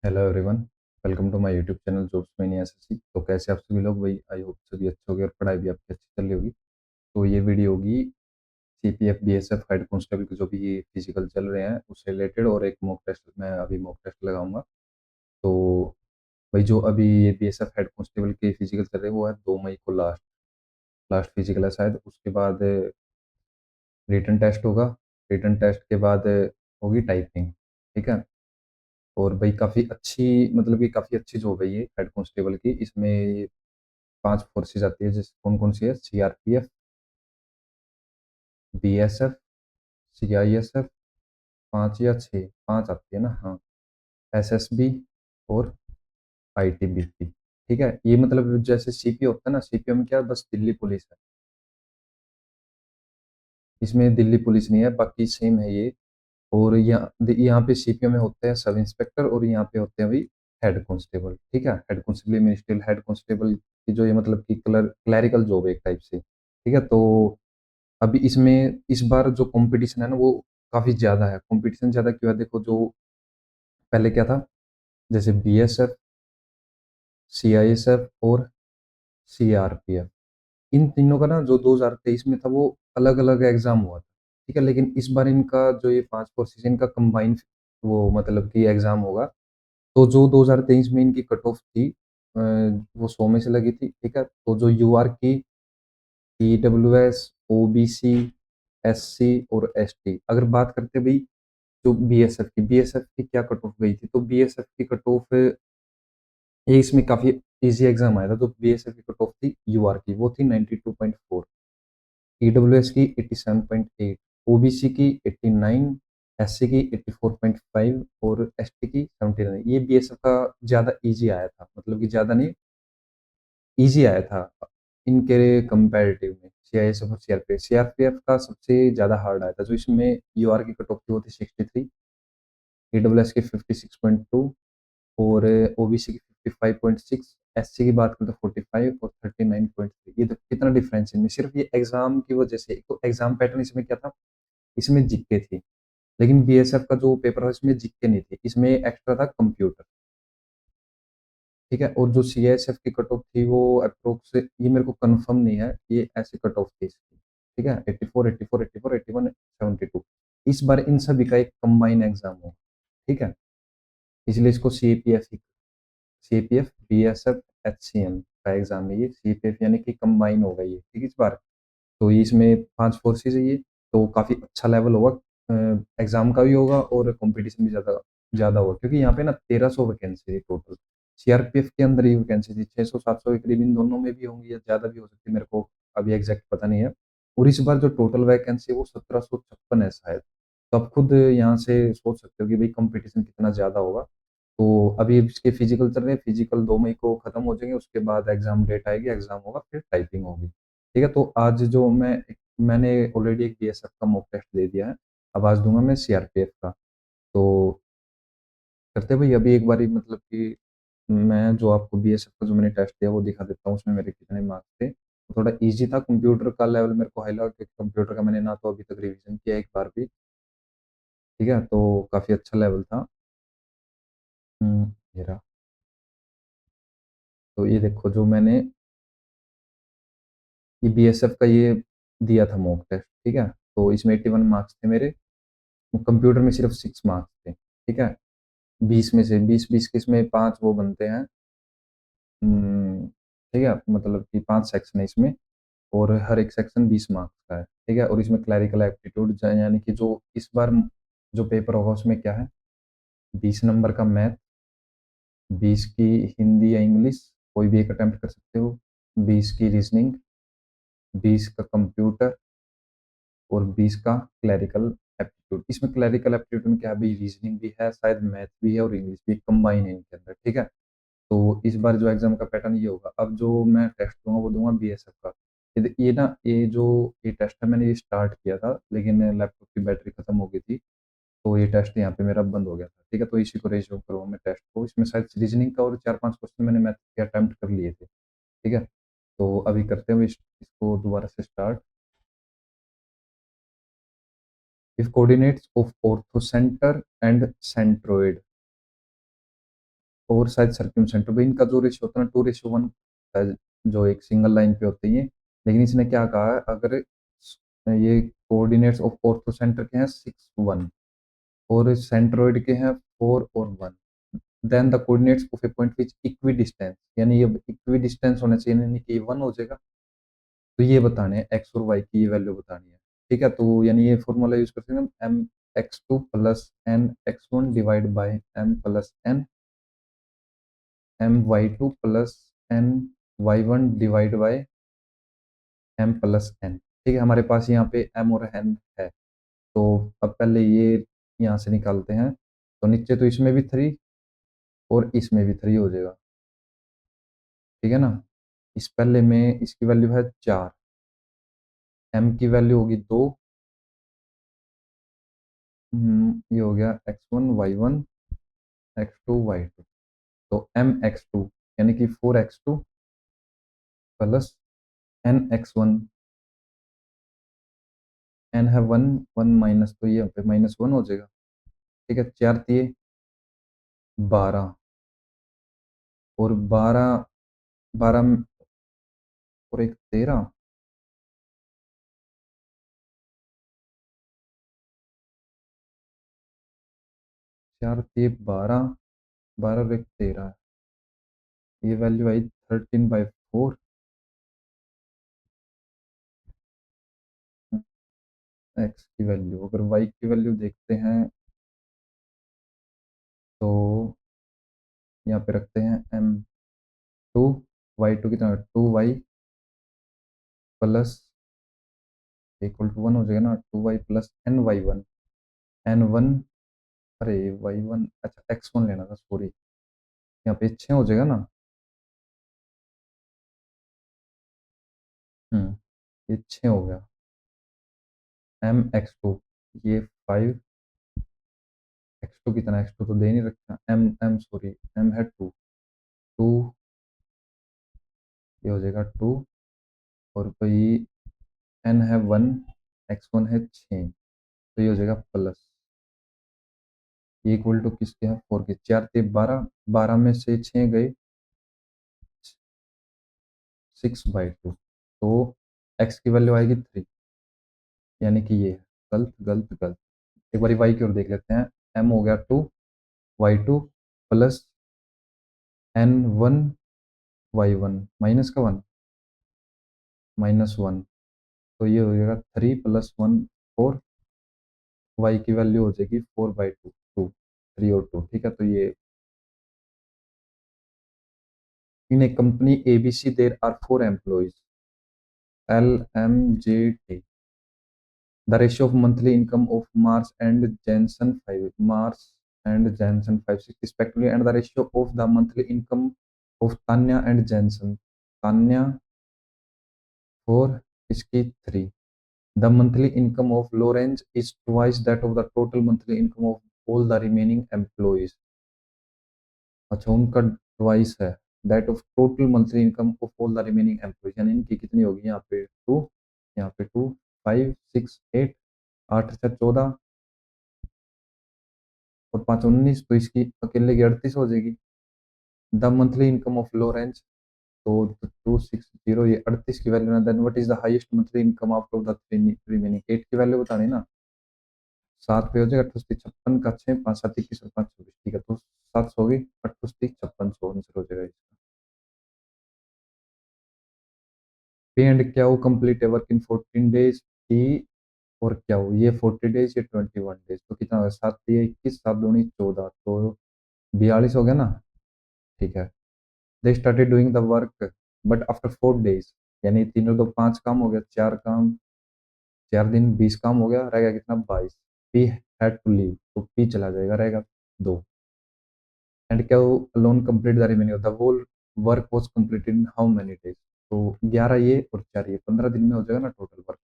Hello everyone. Welcome to my YouTube channel jobs में SSC. तो कैसे आप सभी लोग? भाई आई होप सभी अच्छे होंगे और पढ़ाई भी आपकी अच्छी चल रही होगी। तो ये वीडियो होगी सीपीएफ बीएसएफ हेड कांस्टेबल के जो भी फिजिकल चल रहे हैं उससे रिलेटेड, और एक मॉक टेस्ट मैं अभी मॉक टेस्ट लगाऊंगा। तो भाई जो अभी ये बीएसएफ हेड कांस्टेबल के फिजिकल चल रहे हैं वो है 2 मई को लास्ट लास्ट फिजिकल है शायद। उसके बाद रिटन टेस्ट होगा। रिटन टेस्ट के बाद होगी टाइपिंग। ठीक है। और भाई काफ़ी अच्छी, मतलब कि काफ़ी अच्छी जॉब है ये हेड कांस्टेबल की। इसमें 5 फोर्सेज आती है, जिस कौन कौन सी है: सीआरपीएफ, बीएसएफ, सीआईएसएफ। 5 या 6, 5 आती है ना, हाँ। एसएसबी और आईटीबीपी। ठीक है। ये मतलब जैसे सीपीओ होता है ना, सीपीओ में क्या बस दिल्ली पुलिस है, इसमें दिल्ली पुलिस नहीं है, बाकी सेम है ये। और यहाँ पे सीपीओ में होते हैं सब इंस्पेक्टर, और यहाँ पे होते हैं भाई हेड कांस्टेबल। ठीक है। Head constable ministerial head constable की जो ये मतलब कि क्लैरिकल जॉब है एक टाइप से। ठीक है। तो अभी इसमें इस बार जो कंपटीशन है ना वो काफ़ी ज़्यादा है। कंपटीशन ज़्यादा क्यों है? देखो, जो पहले क्या था, जैसे बीएसएफ, सीआईएसएफ और सीआरपीएफ, इन तीनों का ना जो 2023 में था वो अलग अलग एग्जाम हुआ था। ठीक है। लेकिन इस बार इनका जो ये 5 कोर्सेज इनका कंबाइन वो मतलब कि एग्जाम होगा। तो जो 2023 में इनकी कट ऑफ थी वो 100 में से लगी थी। ठीक है। तो जो यूआर की, ईडब्ल्यूएस, ओबीसी, एससी और एसटी, अगर बात करते भाई जो बीएसएफ की क्या कट ऑफ गई थी, तो बीएसएफ की कट ऑफ, ये इसमें काफी इजी एग्जाम आया था। तो बीएसएफ की कट ऑफ थी यूआर की, वो थी 92.4, ईडब्ल्यूएस की 87.8, ओबीसी की 89, एससी की 84.5 और एसटी की 79। ये बीएसएफ का ज्यादा इजी आया था, मतलब कि ज्यादा नहीं, इजी आया था इनके कंपैरेटिव में। सीआईएसएफ और सीआरपीएफ, सीआरपीएफ का सबसे ज्यादा हार्ड आया था। जो इसमें यूआर की कट ऑफ थी वो थी 63, ईडब्ल्यूएस की 56.2 और ओबीसी की 55.6, एससी की बात करें तो 45 और 39.3। ये देखो कितना डिफरेंस है इनमें, सिर्फ ये एग्जाम की वजह से। एक तो एग्जाम पैटर्न इसमें क्या था, इसमें जीके थी, लेकिन बीएसएफ का जो पेपर था इसमें जीके नहीं थी, इसमें एक्स्ट्रा था कंप्यूटर। ठीक है। और जो सीएसएफ की कट ऑफ थी वो अप्रोक्स, ये मेरे को कंफर्म नहीं है, ये ऐसे कट ऑफ थी इसकी। ठीक है। 84, 84, 84, 81, 72। इस बार इन सभी का एक कंबाइन एग्जाम होगा। ठीक है। इसलिए इसको सीपीएफ बीएसएफ एचसीएम का एग्जाम है ये। सीपीएफ यानी कि कंबाइन होगा ये, ठीक है, इस बार। तो इसमें 5 फोर्सेज है ये। तो काफ़ी अच्छा लेवल होगा, एग्जाम का भी होगा और कंपटीशन भी ज़्यादा ज़्यादा होगा, क्योंकि यहाँ पे ना 1300 वैकेंसी है टोटल। सीआरपीएफ के अंदर ही वैकेंसी थी 600 700 के करीब, इन दोनों में भी होंगी या ज़्यादा भी हो सकती है, मेरे को अभी एग्जैक्ट पता नहीं है। और इस बार जो टोटल वैकेंसी है वो 1756 है शायद। तो आप खुद यहाँ से सोच सकते हो कि भाई कंपटीशन कितना ज़्यादा होगा। तो अभी इसके फिजिकल चल रहे हैं, फिजिकल 2 मई को खत्म हो जाएंगे, उसके बाद एग्जाम डेट आएगी, एग्जाम होगा, फिर टाइपिंग होगी। ठीक है। तो आज जो मैंने ऑलरेडी एक बीएसएफ का मॉक टेस्ट दे दिया है, अब आज दूंगा मैं सीआरपीएफ का। तो करते भाई अभी एक बारी, मतलब कि मैं जो आपको बीएसएफ का जो मैंने टेस्ट दिया वो दिखा देता हूँ, उसमें मेरे कितने मार्क्स थे। तो थोड़ा इजी था, कंप्यूटर का लेवल मेरे को हाई लगा, क्योंकि कंप्यूटर का मैंने ना तो अभी तक रिवीजन किया एक बार भी। ठीक है। तो काफ़ी अच्छा लेवल था। ये रहा। तो ये देखो जो मैंने ये बीएसएफ का ये दिया था मॉक टेस्ट। ठीक है। तो इसमें 81 मार्क्स थे मेरे। कंप्यूटर में सिर्फ 6 मार्क्स थे। ठीक है। 20 में से 20 20 के इसमें 5 वो बनते हैं। ठीक है। मतलब कि 5 सेक्शन है इसमें, और हर एक सेक्शन 20 मार्क्स का है। ठीक है। और इसमें क्लैरिकल एप्टीट्यूड, यानी कि जो इस बार जो पेपर होगा उसमें क्या है, 20 नंबर का मैथ, 20 की हिंदी या इंग्लिश, कोई भी एक अटेम्प्ट कर सकते हो, 20 की रीजनिंग, 20 का कंप्यूटर और 20 का क्लैरिकल एप्टीट्यूड। इसमें क्लैरिकल एप्टीट्यूड में क्या है भाई, रीजनिंग भी है शायद, मैथ भी है और इंग्लिश भी, कंबाइन है इनके अंदर। ठीक है। तो इस बार जो एग्जाम का पैटर्न ये होगा। अब जो मैं टेस्ट दूंगा वो दूंगा बीएसएफ का। ये ना, ये टेस्ट है, मैंने ये स्टार्ट किया था लेकिन लैपटॉप की बैटरी खत्म हो गई थी, तो ये टेस्ट यहाँ पे मेरा बंद हो गया था। ठीक है। तो इसी को रेज्यूम करूँगा मैं टेस्ट को। इसमें शायद रीजनिंग का और 4 5 क्वेश्चन मैंने मैथ के अटेम्प्ट कर लिए थे। ठीक है। तो अभी करते हैं इसको दोबारा से start. If coordinates of orthocentre and centroid और शायद सर्कमसेंटर भाई, इनका जो रेशियो होता है ना 2:1, जो एक सिंगल लाइन पे होते हैं। लेकिन इसने क्या कहा है, अगर ये कोऑर्डिनेट्स ऑफ ऑर्थोसेंटर के हैं 6, 1 और सेंट्रोइड के हैं 4 और 1, then the coordinates of a point which equidistance, यानी ये इक्वी डिस्टेंस होना चाहिए, यानी कि ये 1 हो जाएगा। तो ये बताने हैं एक्स और वाई की ये वैल्यू बतानी है। ठीक है, तो यानी ये फॉर्मूला यूज करते हैं हम, M x2 plus N x1 divide by M+N My2 plus Ny1 divide by M+N। ठीक है, हमारे पास यहाँ पे M और N है। तो अब पहले ये यहाँ से निकालते हैं। तो नीचे तो इसमें भी 3 और इसमें भी 3 हो जाएगा। ठीक है ना। इस पहले में इसकी वैल्यू है 4, M की वैल्यू होगी 2, ये हो गया x1 y1 x2 y2। तो M x2 यानी कि 4x2 plus N x1, N है 1, 1 माइनस, तो ये पे -1 हो जाएगा। ठीक है, 4×3 = 12 और 12, 12 और एक 13, 4×3 = 12, 12 और एक 13, ये वैल्यू आई 13/4 एक्स की वैल्यू। अगर वाई की वैल्यू देखते हैं तो यहाँ पे रखते हैं M2, y2 कितना 2y प्लस =1 हो जाएगा ना, 2y प्लस N y1 अरे y1, अच्छा x1 लेना था, सॉरी, यहाँ पे 6 हो जाएगा ना। ये 6 हो गया। M x2 ये 5, x2 कितना, x2 तो दे नहीं रखा, M सॉरी M है 2, 2 ये हो जाएगा 2, और भाई N है 1, x1 है 6, तो ये हो जाएगा प्लस, ये इक्वल टू किसके है 4 के। 4×3 = 12, 12 में से 6 गए 6/2, तो x की वैल्यू आएगी 3, यानी कि ये गलत गलत गलत। एक बार y की ओर देख लेते हैं। M हो गया 2, y2 plus N1 y1 minus का 1, -1, तो ये हो जाएगा 3 + 1 4, y की वैल्यू हो जाएगी 4/2, 2, 3 और 2। ठीक है, तो ये in a company ABC there are 4 employees LMJT, the ratio of monthly income of Mars and Jensen 5 6 respectively, and the ratio of the monthly income of Tanya and Jensen, Tanya 4, इसकी 3। The monthly income of Lawrence is twice that of the total monthly income of all the remaining employees। अच्छा, उनका twice है that of total monthly income of all the remaining employees, यानी इनकी कितनी होगी, यहाँ पे 2, यहाँ पे 2, 5 6 8, 8×4 = 14 और 5×19, तो इसकी अकेले की 38 हो जाएगी। The monthly income of Lawrence, तो 260, ये 38 की वैल्यू ना, then what is the highest monthly income out of the remaining 8 की वैल्यू बतानी ना। 7 पे हो जाएगा 58 का 6, 5 7 21 और 5 24। ठीक है, तो 700 होगी, 58 5600 आंसर हो जाएगा इसका। पी एंड क्या वो कंप्लीट है वर्क इन 14 डेज की, और क्या हो ये 40 डेज, ये 21 डेज, तो कितना होगा 7×3 = 21, 7×2 = 14, तो 42 हो गया ना। ठीक है, they started doing the work but after 4 days, यानी 3 और 2 5 काम हो गया, 4 काम, 4 दिन 20 काम हो गया, रहेगा कितना 22। पी हैड टू लीव, तो पी चला जाएगा, रहेगा 2। एंड क्या वो alone complete the remaining the whole work was completed in how many days, तो 11 ये और 4 ये 15 दिन में हो जाएगा ना टोटल वर्क।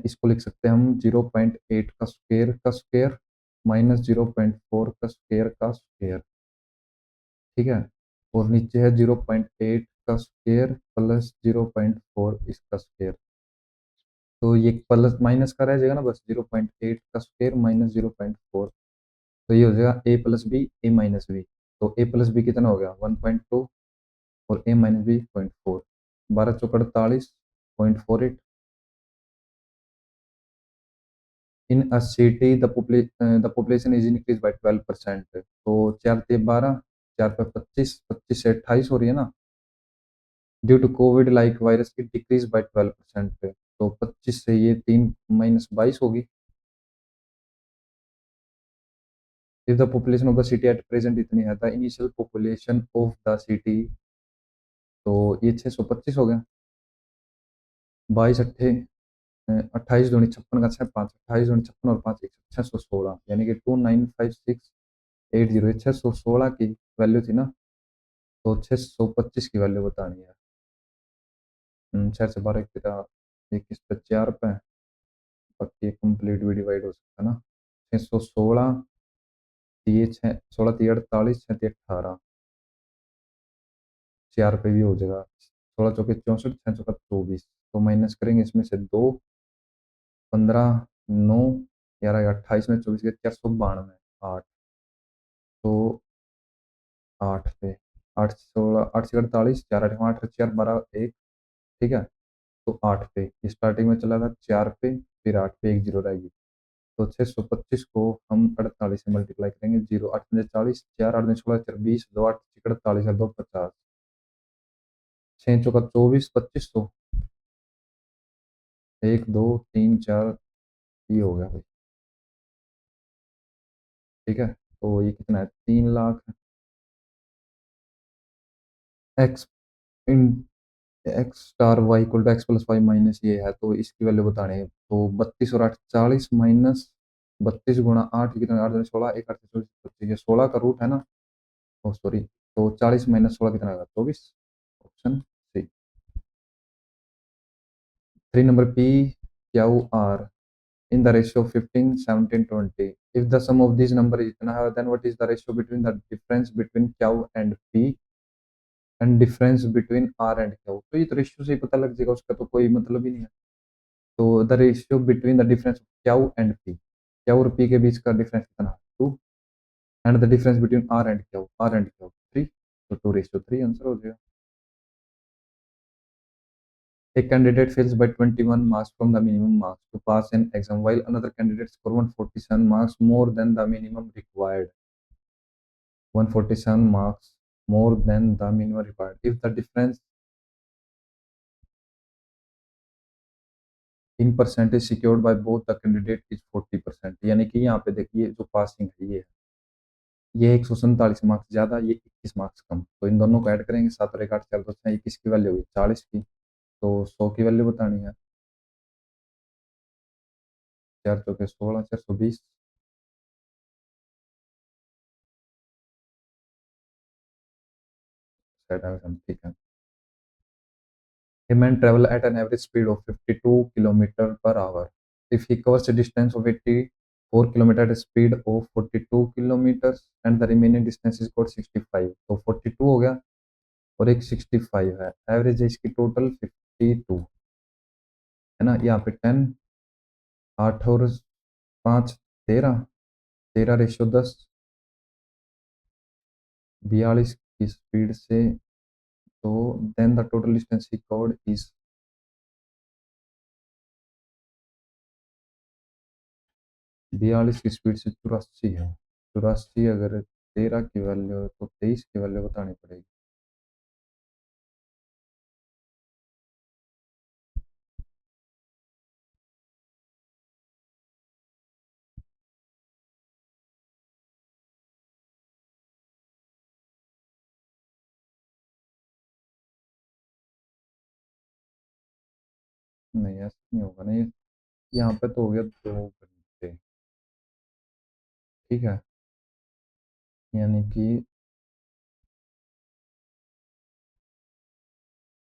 इसको लिख सकते हैं हम 0.8 का स्क्वायर -0.4 का स्क्वायर। ठीक है, और नीचे है 0.8 का स्क्वायर प्लस 0.4 इसका स्क्वायर, तो ये प्लस माइनस का रह जाएगा ना, बस 0.8 का स्क्वायर -0.4 तो ये हो जाएगा A plus B A minus B. तो ए प्लस बी कितना हो गया 1.2 और A minus B 0.4। 12×48 in a city the population is increase by 12%। तो 4×3 12, 4×5 25, 25 से 28 हो रही है ना। Due to COVID like virus की डिक्रीज बाय 12%। तो 25 से ये 3 - 22 होगी। If the population of the city at present इतनी है, the initial population of the city, तो ये 625 हो गया। 22 अट्ठे 28 दूनी 56 का 6 5, 28 दूनी 56 और 5 616, यानी कि 295680, 616 की वैल्यू थी ना। तो 625 की वैल्यू बतानी है। 6 से 12 एक तेरा 21 पे 4 पे, बाकी कंप्लीट भी डिवाइड हो सकता है ना। 616 ये 16 3 48 6 3 18, 4 पे भी हो जाएगा। 16 चौके 64, 6 चौका 24। तो माइनस करेंगे इसमें से 2, 15, 9, 11 28 में 24 के 492, 8। तो 8 पे 8 16 8 से 48, 4 8 8 4 12 1, ठीक है। तो 8 पे स्टार्टिंग में चला था 4 पे, फिर 8 पे एक जीरो रहेगी। तो 625 को हम 48 से मल्टीप्लाई करेंगे। जीरो 8 × 40, 4 8 × 16 20, 2 8 × 48 और 2 50, 6 चौका 24 2500, 1 2 3 4, ये हो गया भाई। ठीक है, तो ये कितना है 3 lakh. X in X star Y equal to X plus Y minus ये है, तो इसकी वैल्यू बतानी है। तो 32 और 8 40 माइनस 32 × 8 कितना 8 16, 1 8 24 25, ये 16 का रूट है ना। ओ सॉरी, तो 40 माइनस 16 कितना आएगा 24। Option C. 3 number P Q R in the ratio of 15 17 20, if the sum of these number is इतना है, then what is the ratio between the difference between q and p and difference between r and q। तो ये तो ratio से ही पता लग जाएगा, उसका तो कोई मतलब ही नहीं है। तो the ratio between the difference Q and P, Q और पी के बीच का डिफरेंस कितना है 2, and the difference between R and Q 3। तो 2:3 आंसर हो जाएगा। A candidate fails by 21 marks from the minimum marks to pass an exam, while another candidate score 147 marks more than the minimum required. 147 marks more than the minimum required. If the difference in percentage secured by both the candidate is 40%, यानी कि यहाँ पे देखिए जो passing है ये 147 marks ज़्यादा, ये 21 मार्क्स कम। तो इन दोनों को ऐड करेंगे, 7 और 1 8 4 2 6, 21 की वैल्यू हुई 40 की। तो 100 की वैल्यू बतानी है। 4 चौके 16, 420। ठीक है। A man travel at an average speed of 52 km per hour. If he covers a distance of 84 km at a speed of 42 kilometers and the remaining distance is called 65, तो 42 हो गया और एक 65 है। एवरेज है इसकी टोटल 52 है ना। यहाँ पे 10, 8 और 5 13, 13:10, 42 की स्पीड से। तो then the total distance he covered is 42 की स्पीड से 84 है। 84 अगर 13 की वैल्यू है तो 23 की वैल्यू बतानी पड़ेगी। नहीं ऐसा नहीं होगा ना, ये यहाँ पे तो हो गया 2 घंटे। ठीक है, यानी कि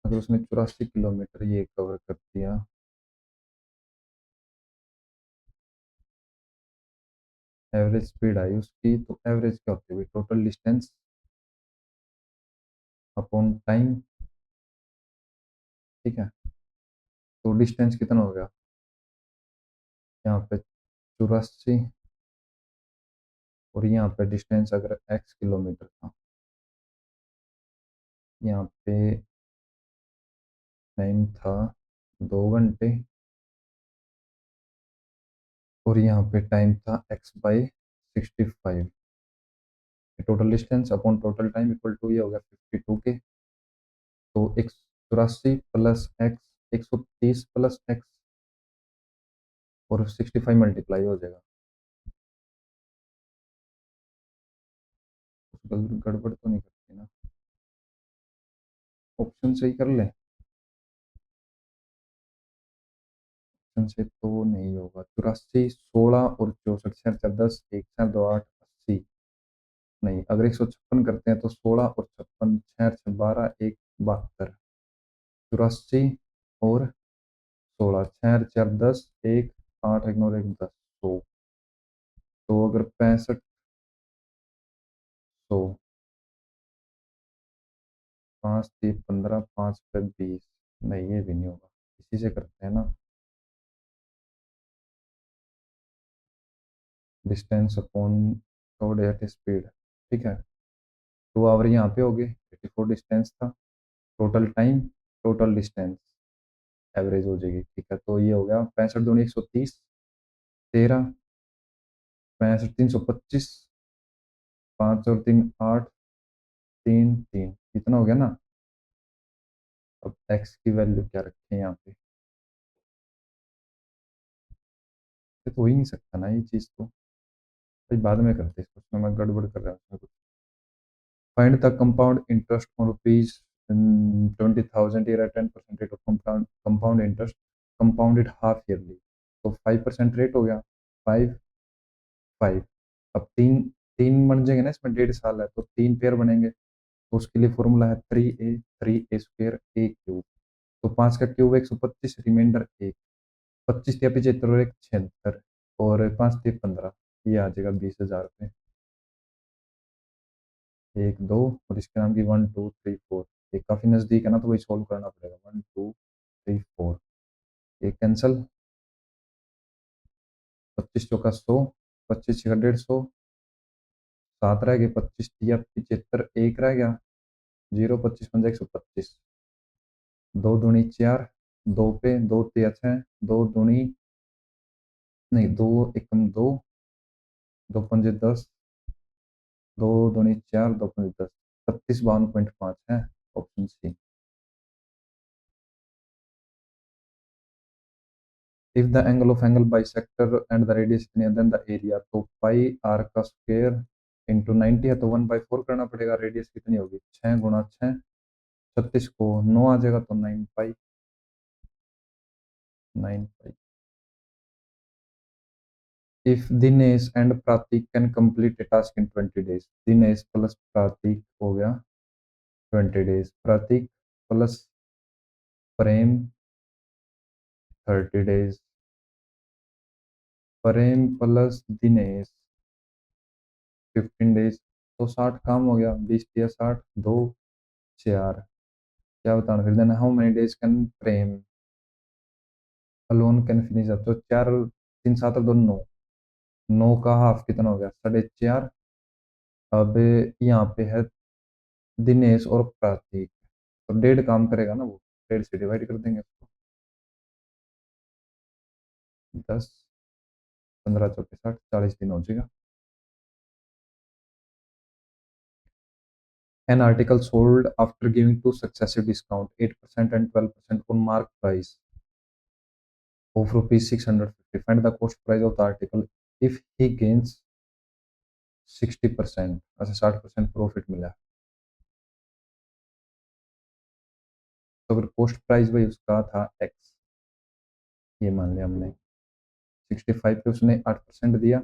अगर उसने 84 किलोमीटर ये कवर कर दिया, एवरेज स्पीड आई उसकी, तो एवरेज क्या होती है टोटल डिस्टेंस अपॉन टाइम। ठीक है, तो डिस्टेंस कितना हो गया यहाँ पे 84 और यहाँ पे डिस्टेंस अगर x किलोमीटर था, यहाँ पे टाइम था 2 घंटे, और यहाँ पे टाइम था x/65। Total distance upon total time equal to ये हो गया 52 के। तो 184 प्लस एक्स, 130 प्लस एक्स, और 65 मल्टीप्लाई हो जाएगा। गड़बड़ तो नहीं करती ना? ऑप्शन से ही कर ले, ऑप्शन से तो नहीं होगा। 84, 16 और 64, 4, 10, 1, 4, 2, 8, 80। नहीं, अगर 156 करते हैं तो 16 और 56, 6, 12, 1, 72। 84 और 16, 6, 4, 10, 1, 8, 1 और 1, 10, 100। तो अगर 65, 100, 5, 3, 15, 5 पे 20। नहीं, ये भी नहीं होगा। इसी से करते हैं ना, distance upon covered at speed. ठीक है, 2 आवर यहाँ पे हो गए, 84 डिस्टेंस था। Total time, total distance average हो जाएगी। ठीक है, तो ये हो गया 65 दूनी 130, 13, 65 325, 5 और 3 8, 3 3, इतना हो गया ना। अब एक्स की वैल्यू क्या रखें यहाँ पे? ये तो हो ही नहीं सकता ना ये चीज़ तो। भाई बाद में करते हैं इसको, उसमें मैं गड़बड़ कर रहा हूँ उसमें कुछ। Find the compound interest on rupees 20,000 year at 10% rate of compound interest compounded half yearly. तो 5% रेट हो गया, 5, 5। अब तीन तीन बन जाएंगे ना, इसमें 1.5 साल है तो 3 पेयर बनेंगे। तो उसके लिए फॉर्मूला है 3a ए क्यूब। तो 5 का क्यूब 125, रिमाइंडर 1, 25 या 75 और 1 76, और 5 3 15। ये आ जाएगा 20,000 रुपये। 1 2, और इसके नाम की 1 2 3 4। ये काफ़ी नज़दीक है ना, तो वही सॉल्व करना पड़ेगा। 1 2 3 4, ये कैंसल। 25 चौका 100, 25 6 150, 7 रह गए, 25 या 75, 1 रह गया, 0, 25 5 125। 2 दूनी 4, 2 पे 2 3 6, 2 दूनी, नहीं, 2 1 2, 2 5 10, 2 दूनी 4, 2 5 10, 36 52.5 है, option C. If the angle of angle bisector and the radius is near than the area, तो पाई आर का स्क्वायर इंटू 90 है, तो 1/4 करना पड़ेगा। रेडियस कितनी होगी? 6 × 6, 36 को 9 आ जाएगा, तो 9 पाई, 9 पाई। If Dinesh and pratik can complete a task in 20 days, Dinesh plus pratik हो गया 20 days, pratik plus Prem 30 days, Prem plus Dinesh 15 days। तो 60 काम हो गया, 20 × 60, 2 4। क्या बताना फिर? Then how many days can Prem alone can finish up? तो 4 3 7 और 2 9, 9 का हाफ कितना हो गया? 4.5। अब यहाँ पे है दिनेश और प्रतीक, तो 1.5 काम करेगा ना वो, 1.5 से डिवाइड कर देंगे उसको। 10, 15 चौके 60, 40 दिन हो जाएगा। An article sold after giving two successive discount 8% and 12% on mark price of rupees 650. Find the cost price of the article if he gains 60%, अच्छा 60% प्रॉफिट मिला। तो अगर कॉस्ट प्राइस भाई उसका था एक्स, ये मान लिया हमने, 65 पे उसने 8% दिया,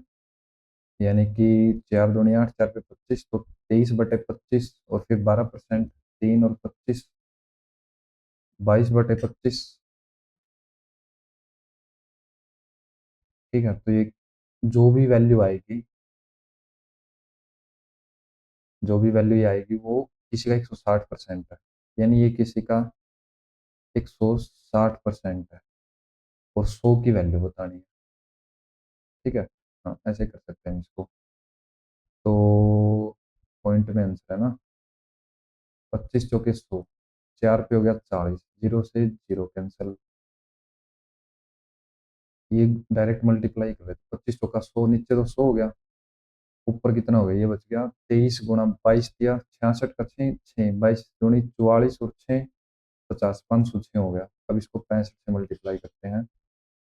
यानी कि 4 दूनी 8, 4 पे 25, तो 23/25, और फिर 12%, 3 और 25, 22/25। ठीक है, तो ये जो भी वैल्यू आएगी, जो भी वैल्यू ये आएगी वो किसी का 160% है, यानी ये किसी का 160% है, और 100 की वैल्यू बतानी है। ठीक है, हाँ ऐसे कर सकते हैं इसको। तो पॉइंट में आंसर है ना, 25 × 100, 4 पे हो गया 40, जीरो से जीरो कैंसिल। ये डायरेक्ट मल्टीप्लाई कर रहे थे, 25 × 100, नीचे तो 100 हो गया, ऊपर कितना हो गया, ये बच गया 23 × 22 दिया, 66 का 6, 6 22 दूनी 44 और 6 50, 506 हो गया। अब इसको 65 से मल्टीप्लाई करते हैं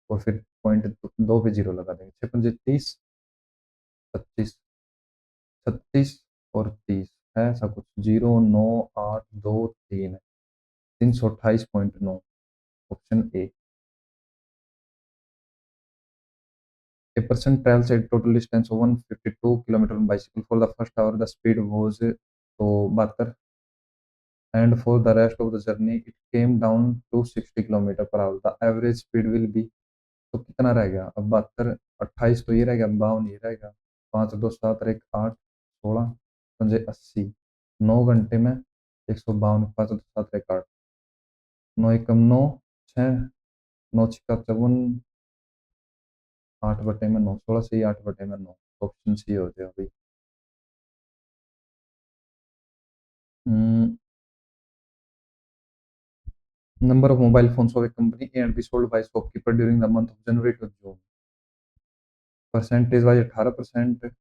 और फिर पॉइंट दो पे जीरो लगा देंगे, 6 × 5 = 30, 25, 36 और 30 है ऐसा कुछ, 09823 है, 328.9, option A. A person travels a total distance of 152 kilometer on bicycle for the first hour. The speed was तो 72, and for the rest of the journey it came down to 60 kilometre per hour. The average speed will be, तो कितना रह गया अब, 72, 28 तो ये रह गया, 52 ये रह गया, 5 2 7 और 1 8, 16 पंजे 80, 9 घंटे में 152, 5 2 7 और 1 8, 9 × 9 6, 9 × 6 = 54, 8/9, 16 से ही 8/9, ऑप्शन सी हो गया भाई। Number of mobile phones of a company A and B sold by shopkeeper during the month of January to June. Percentage wise 18%,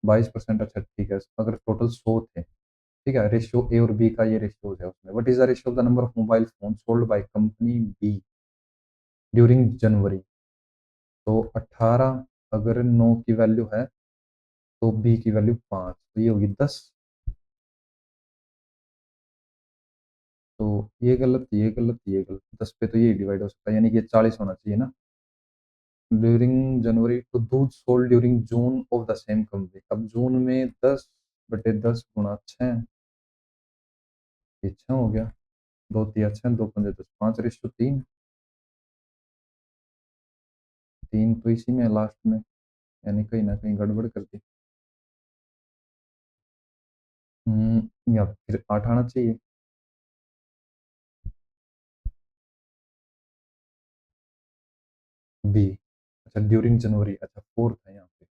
22%, अच्छा ठीक है, अगर टोटल 100 थे, ठीक है, रेशियो ए और बी का ये रेशियो है उसमें। What is the ratio of the number of mobile phone sold by company B during January? तो 18 अगर 9 की वैल्यू है तो बी की वैल्यू 5, तो ये होगी 10। तो ये गलत, ये गलत, ये गलत, 10 पे तो ये डिवाइड हो सकता है, यानी कि ये 40 होना चाहिए ना। ड्यूरिंग जनवरी टू दूध sold during June of the same company, अब जून में 10/10 × 6, ये 6 हो गया, 2 × 3 = 6, 2 × 5 = 10, 5:3, 3 तो इसी में लास्ट में, यानी कहीं ना कहीं गड़बड़ कर दी। या फिर 8 आना चाहिए। बी, अच्छा ड्यूरिंग जनवरी, अच्छा 4 था यहाँ पे,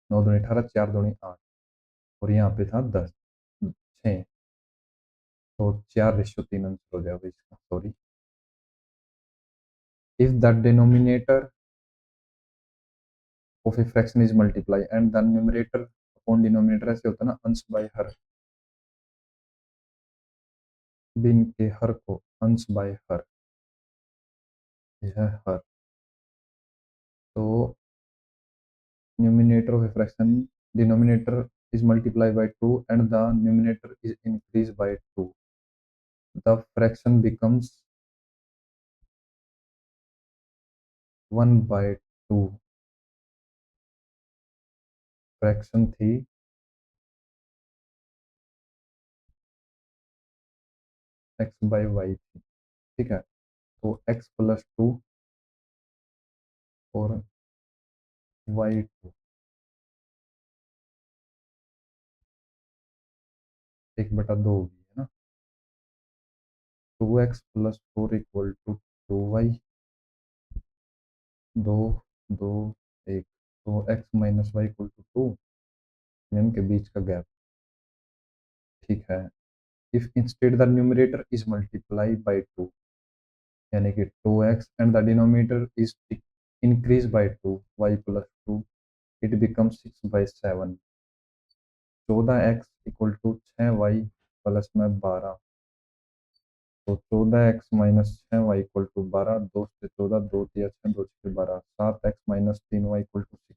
9 दूनी 18, 4 दूनी 8, और यहाँ पे था 10, 6, तो 4:3 आंसर हो जाएगा इसका, sorry. If the denominator of a fraction is multiply and the numerator upon denominator, ऐसे होता है ना, अंश बाय हर, बिन के हर को अंश बाय हर, यह हर, तो numerator of a fraction, denominator is multiplied by 2 and the numerator is increased by 2, the fraction becomes 1/2, fraction थी x/y थी, ठीक है, तो x + 2 और y2, 1/2 होगी है ना, 2x + 4 = 2y, 2 2 1, तो x - y = 2, इनके बीच का गैप, ठीक है। If instead the numerator is multiply by 2, यानी कि 2x and the denominator is increase by 2, y + 2, it become 6/7, 14x = 6y plus में 12, तो 14x - 6y = 12, 2 से 14, 2 × 6, 2 × 6 = 12, 7x - 3y = 6।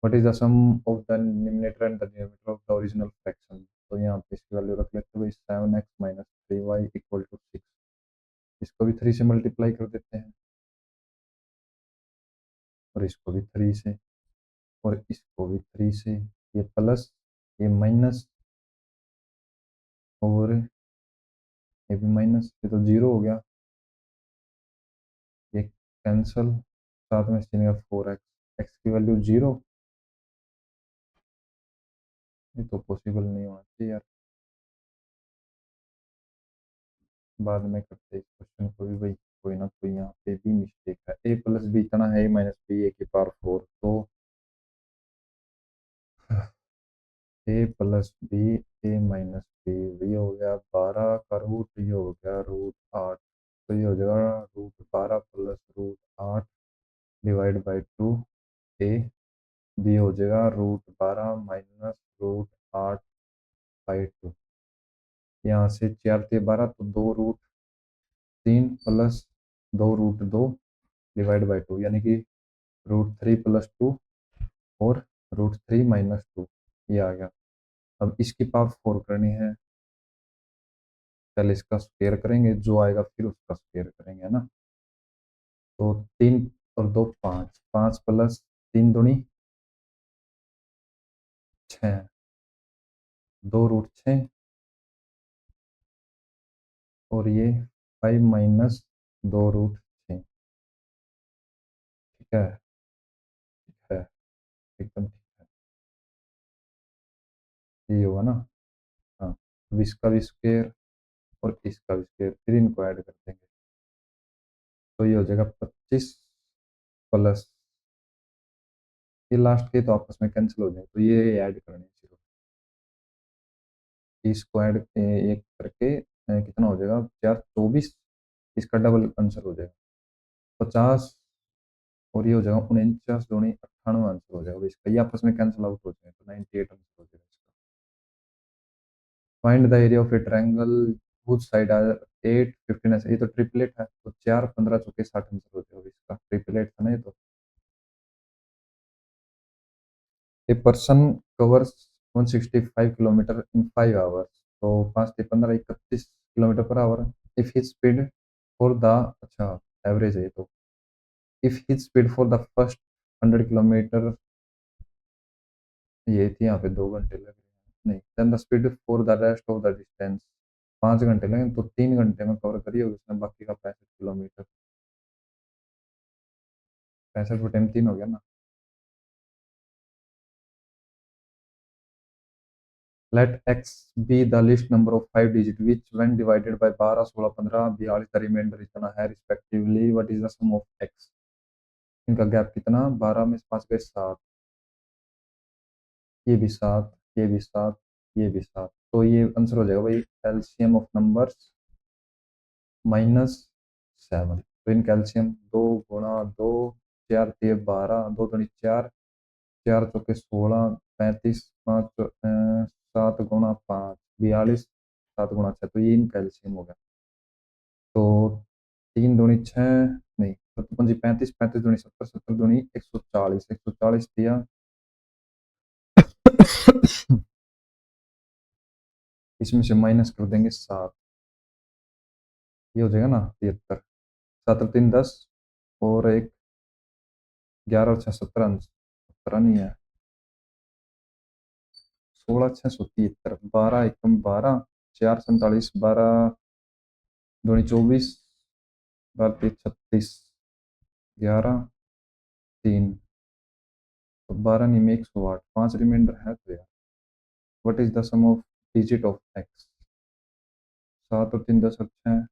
What is the sum of the numerator and the denominator of the original fraction? तो यहाँ पे इसकी value रख लेते हैं भाई, 7x - 3y = 6, इसको भी 3 से मल्टीप्लाई कर देते हैं, और इसको भी 3 से, और इसको भी 3 से, ये प्लस, ये माइनस, और ये भी माइनस, ये तो जीरो हो गया, ये कैंसल, साथ में 4x, एक्स की वैल्यू जीरो, ये तो पॉसिबल नहीं होना चाहिए यार, बाद में करते हैं इस क्वेश्चन को भी भाई, कोई ना कोई यहाँ पे भी मिस्टेक है। a + b इतना है, -b a⁴, तो A plus B, A minus B, ये हो गया 12 का रूट, ये हो गया रूट 8, तो ये हो जाएगा root 12 plus root 8 divide by 2 A, B हो जाएगा रूट 12 माइनस रूट 8 बाई 2। यहाँ से 4 × 3 = 12, तो 2√3 प्लस 2√2 डिवाइड बाई 2, यानी कि √3 + 2 और √3 - 2, ये आ गया। अब इसकी पावर 4 करनी है, पहले इसका स्क्वायर करेंगे, जो आएगा फिर उसका स्क्वायर करेंगे, है ना। तो 3 और 2 5, 5 प्लस 3 दूनी 6, 2√6 और ये 5 माइनस 2√6, ठीक है, ठीक है, एकदम ठीक है, ये होगा ना। हाँ, अब इसका भी स्क्वायर और इसका भी स्क्वायर, फिर इनको ऐड कर देंगे, तो ये हो जाएगा 25 प्लस, ये लास्ट के तो आपस में कैंसिल हो जाएंगे, तो ये ऐड करने चाहिए, इसको ऐड एक करके कितना हो जाएगा 4 24, इसका डबल आंसर हो जाएगा 50, और ये हो जाएगा 49 दूनी 98 आंसर हो जाएगा इसका, ये आपस में कैंसिल आउट हो जाएगा, तो 98 आंसर हो जाएगा इसका। Find the area of a triangle whose side are 8 15, ये तो ट्रिपलेट है, तो 4 15 चौके 60 आंसर हो जाएगा इसका, ट्रिपलेट था ना ये तो। A person covers 165 kilometre in 5 hours, तो 5 × 3 = 15, 31 kilometre per hour. If his speed for the, अच्छा एवरेज है ये तो, if his speed for the first 100 kilometre, ये थी यहाँ पे 2 घंटे लग रहे हैं, नहीं, then the speed for the rest of the distance, 5 घंटे लगे, तो 3 घंटे में कवर करिए उसने बाकी का 65 किलोमीटर, 65 × 3 हो गया ना। Let x be the least number of 5 digits which when divided by 12, 16, 15, 42 the remainder इतना है respectively, what is the sum of x, इनका गैप कितना, 12 में 5 गए 7, ये भी 7, ये भी 7, ये भी 7, तो ये आंसर हो जाएगा भाई एलसीएम ऑफ नंबर्स -7, तो इनका एलसीएम 2 × 2, 4 × 3 = 12, 2 दूनी 4, 4 चौके 16, 35, 7 × 5 42, 7 × 6, तो ये इनका एलसीएम हो गया, तो 3 दूनी 6, नहीं 7 × 5 = 35, 35 दूनी 70, 70 दूनी 140, 140 दिया इसमें से माइनस कर देंगे 7, ये हो जाएगा ना 73, 7 और 3 10, और एक 11 और 6 17, 17 नहीं है, 16 6 77, 12 एकम 12, 4 47, 12 दूनी 24, 12 3 36, 11 3, तो 12 नहीं में 108, 5 रिमाइंडर है तो यार, what is the sum of digit of X, 7 और 3 10 और 6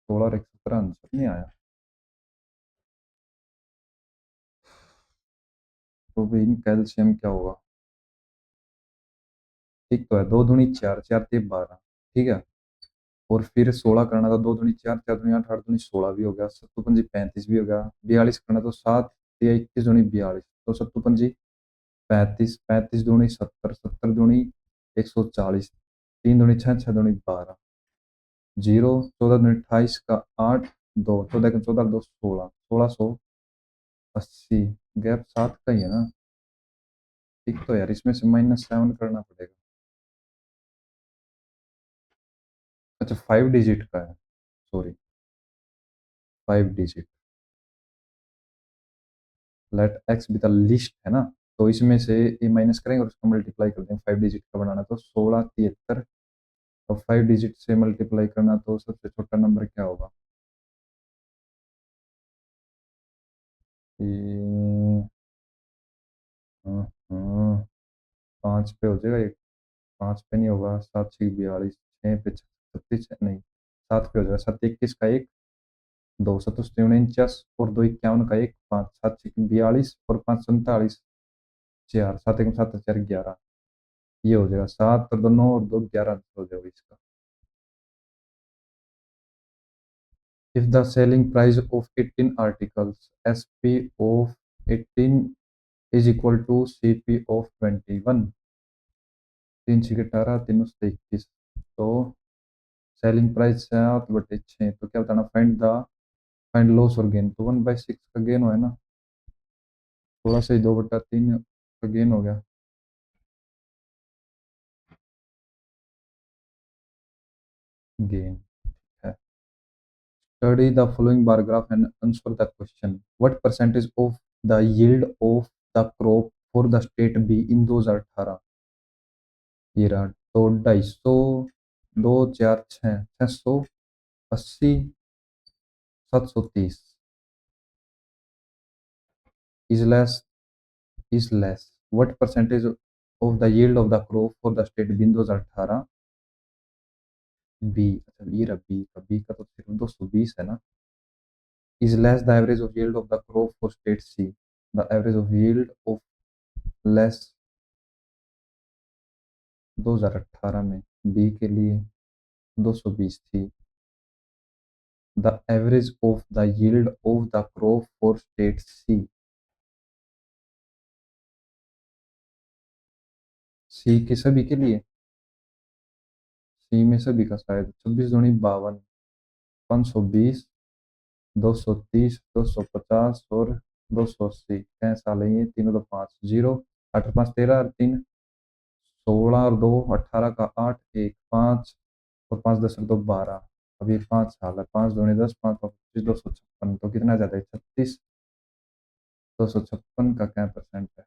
16 और 117, आंसर नहीं आया, तो भाई इनका एलसीएम क्या होगा, ठीक तो है, 2 दूनी 4, 4 3 12, ठीक है, और फिर 16 करना था, 2 दूनी 4, 4 दूनी 8, 8 दूनी 16 भी हो गया, 7 पंजी 35 भी हो गया, 42 करना तो 7 या 21 दूनी 42, तो 7 पंजी 35, 35 दूनी 70, 70 दूनी 140, 3 दूनी 6, 6 दूनी 12, 0, 14 दूनी 28 का 8, 2, 14 का 14, 2 16, 1680, गैप 7 का ही है ना, ठीक तो यार, इसमें से -7 करना पड़ेगा, अच्छा 5 डिजिट का है, sorry 5 digit, let X be the list है ना, तो इसमें से ये माइनस करेंगे और उसको मल्टीप्लाई कर देंगे, 5 डिजिट का बनाना तो 16 73, और 5 डिजिट से मल्टीप्लाई करना तो सबसे छोटा नंबर क्या होगा, ये 5 पे हो जाएगा, एक 5 पे नहीं होगा, 7 6 42, 6 पे 36 नहीं, 7 पे हो जाएगा, 7 21 का एक, 2 7 49, और 2 51 का एक, 5 7 6 42 और 5 47, 4 7 1 7 4 11, ये हो जाएगा 7 और 2 9 और 2 11 आंसर हो जाएगा इसका। If the selling price of 18 articles, SP of 18 is equal to CP of 21, 3 छः 18 3 से 21, तो सेलिंग प्राइस 7/6, तो क्या बताना, फाइंड लॉस और गेन, तो 1/6 का गेन हो है ना, थोड़ा सा ही 2/3 का गेन हो गया, गेन है। Study the following bar graph and answer the question, what percentage of the yield of the crop for the state B in 2018, ये रहा, तो 250, 2 4 6 680, 730, is less, is less, what percentage of the yield of the crop for the state B in 2018, B, अच्छा ये रहा B का, B का तो सिर्फ 220 है ना, is less the average of yield of the crop for state C, the average of yield of less 2018 में बी के लिए 220 थी, the average of the yield of the crop for state C, सी के सभी के लिए, सी में सभी का शायद 26 दूनी 52, 520, 230, 250 और 280, 6 साल है ये, तीनों तो 5 जीरो, 8 5 13 और 3 16 और 2 18 का 8 1 5 और 5 10 और 2 12, अभी 5 साल है, 5 दूनी 10, 5 5 25, 256, तो कितना ज़्यादा है 36, 256 का क्या परसेंट है,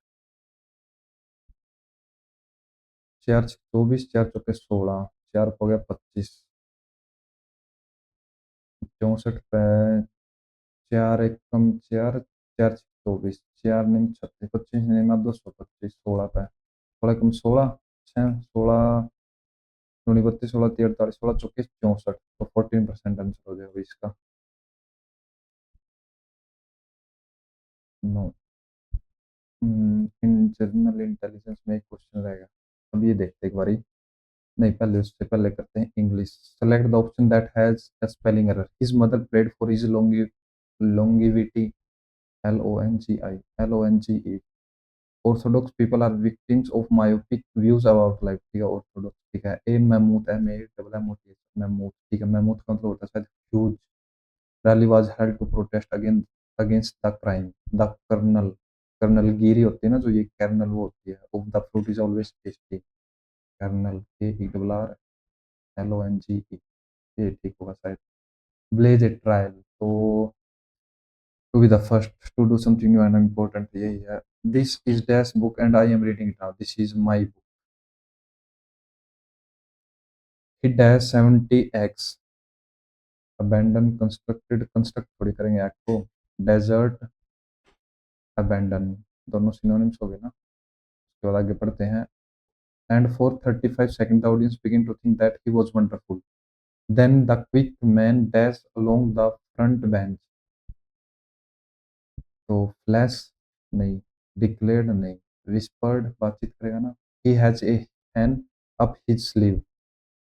4 6 24, 4 चौके 16, 4 हो गया 25, 64 पे, 4 1 कम 4, 4 6 24, 4 9 36, 25 9 225, 16 पे, 16 कम 16, 16 दूनी 32, 16 3 48, 16 चौके 64, तो 14% आंसर हो जाएगा इसका। नो, इन जनरल इंटेलिजेंस में एक क्वेश्चन रहेगा, अब ये देखते एक बारी, नहीं पहले उससे पहले करते हैं English, select the option that has a spelling error, his mother prayed for his longevity, LONGE, orthodox people are victims of myopic views about life, ठीक है, ऑर्थोडॉक्स, ठीक है, ए मैमूथ, MAMMOTH, मैमूथ, ठीक है, मैमूथ का मतलब होता है शायद huge, rally was held to protest against the crime, the kernel, kernel गिरी होती है ना जो, ये कर्नल वो होती है, of the fruit is always tasty, kernel KERRLONGE, ये ठीक होगा शायद, ब्लेज ए ट्रायल, तो to be the first to do something new and important, यही है, this is dash book and I am reading it now, this is my book, he dash 70 eggs, abandon constructed, construct थोड़ी करेंगे act को, desert, abandon, दोनों synonyms हो गए ना, उसके बाद आगे पढ़ते हैं, and for 35 seconds the audience begin to think that he was wonderful, then the quick man dash along the front bench, तो फ्लैश नहीं, डिक्लेयर्ड नहीं, विस्पर्ड बातचीत करेगा ना, he has a hen up his sleeve,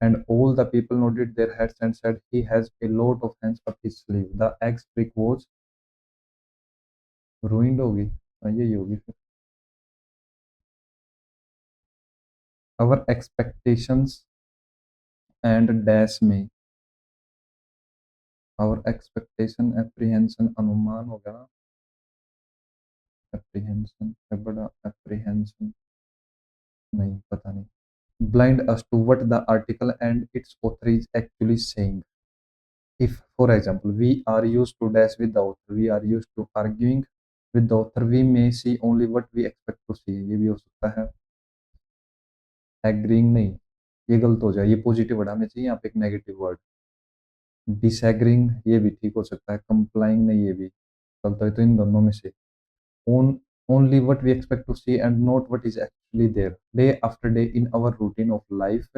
and all the people nodded their heads and said, he has a lot of hands up his sleeve, the egg trick was ruined होगी, हाँ, यही होगी फिर, our expectations and dash में, our expectation apprehension अनुमान होगा ना, apprehension है बड़ा, apprehension नहीं, पता नहीं, blind us to what the article and its author is actually saying, if for example we are used to dash with the author, we are used to arguing with the author, we may see only what we expect to see, ये भी हो सकता है, agreeing नहीं, ये गलत हो जाए, ये पॉजिटिव वर्ड हमें चाहिए यहाँ पे एक नेगेटिव वर्ड, डिसएग्रीइंग ये भी ठीक हो सकता है, कंप्लाइंग नहीं, ये भी गलत है, तो इन दोनों में से, own only what we expect to see and not what is actually there, day after day in our routine of life,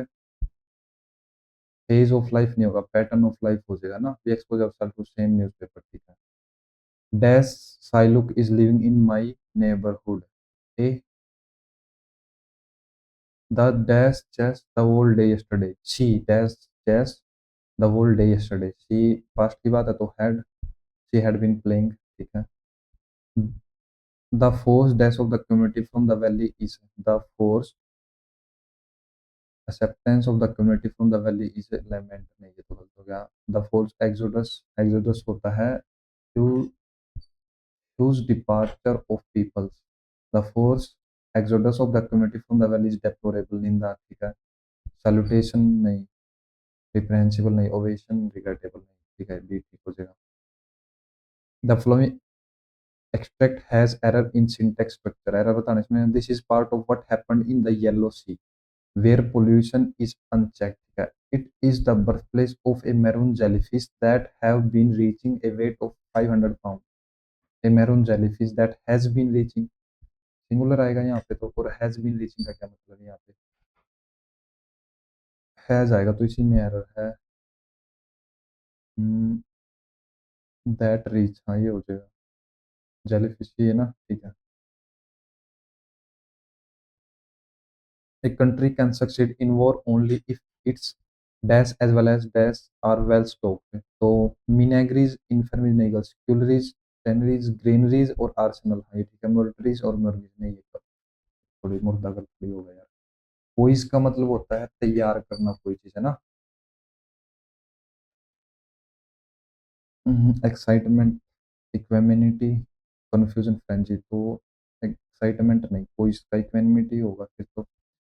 phase of life नहीं होगा, पैटर्न ऑफ लाइफ हो जाएगा ना, we expose ourselves to same newspaper, ठीक है, dash साइलुक is living in my neighbourhood, a the dash chase the whole day yesterday, she dash chase the whole day yesterday, she past की बात है तो had, she had been playing, ठीक है। The force dash of the community from the valley is, the force acceptance of the community from the valley is a lament, नहीं ये तो गलत हो गया। द फोर्स एक्सोडस, एक्सोडस होता है whose departure of peoples, the forced exodus of the community from the valley is deplorable, निंदा, ठीक है। salutation नहीं, reprehensible नहीं, ovation regrettable नहीं, ठीक है, बी ठीक हो जाएगा। the following extract has error in syntax structure, error बताने इसमें, this is part of what happened in the yellow sea where pollution is unchecked, ठीक है। it is the birthplace of a maroon jellyfish that have been reaching a weight of 500 pounds, a maroon jellyfish that has been reaching, singular आएगा यहाँ पे तो, और has been reaching का क्या मतलब है यहाँ पे, हैज आएगा तो इसी में एरर है। दैट रीच, हाँ ये हो जाएगा, जेलीफिश ही है ना, ठीक है। A country can succeed in war only if its dash as well as dash are well stocked, तो मिनेगरीज, इन्फर्मीज नहीं गल्स, क्यूलरीज, टेनरीज, ग्रेनरीज और आर्सेनल, हाँ ये ठीक है। मोर्टरीज और मुर्गीज नहीं, ये थोड़ी मुर्दा गल थोड़ी हो गया यार। वो इसका मतलब होता है तैयार करना कोई चीज, है ना। एक्साइटमेंट, इक्वेमिनिटी, कन्फ्यूजन, फ्रेंजी, तो एक्साइटमेंट नहीं, कोई इसका इक्वेनिमिटी होगा फिर तो।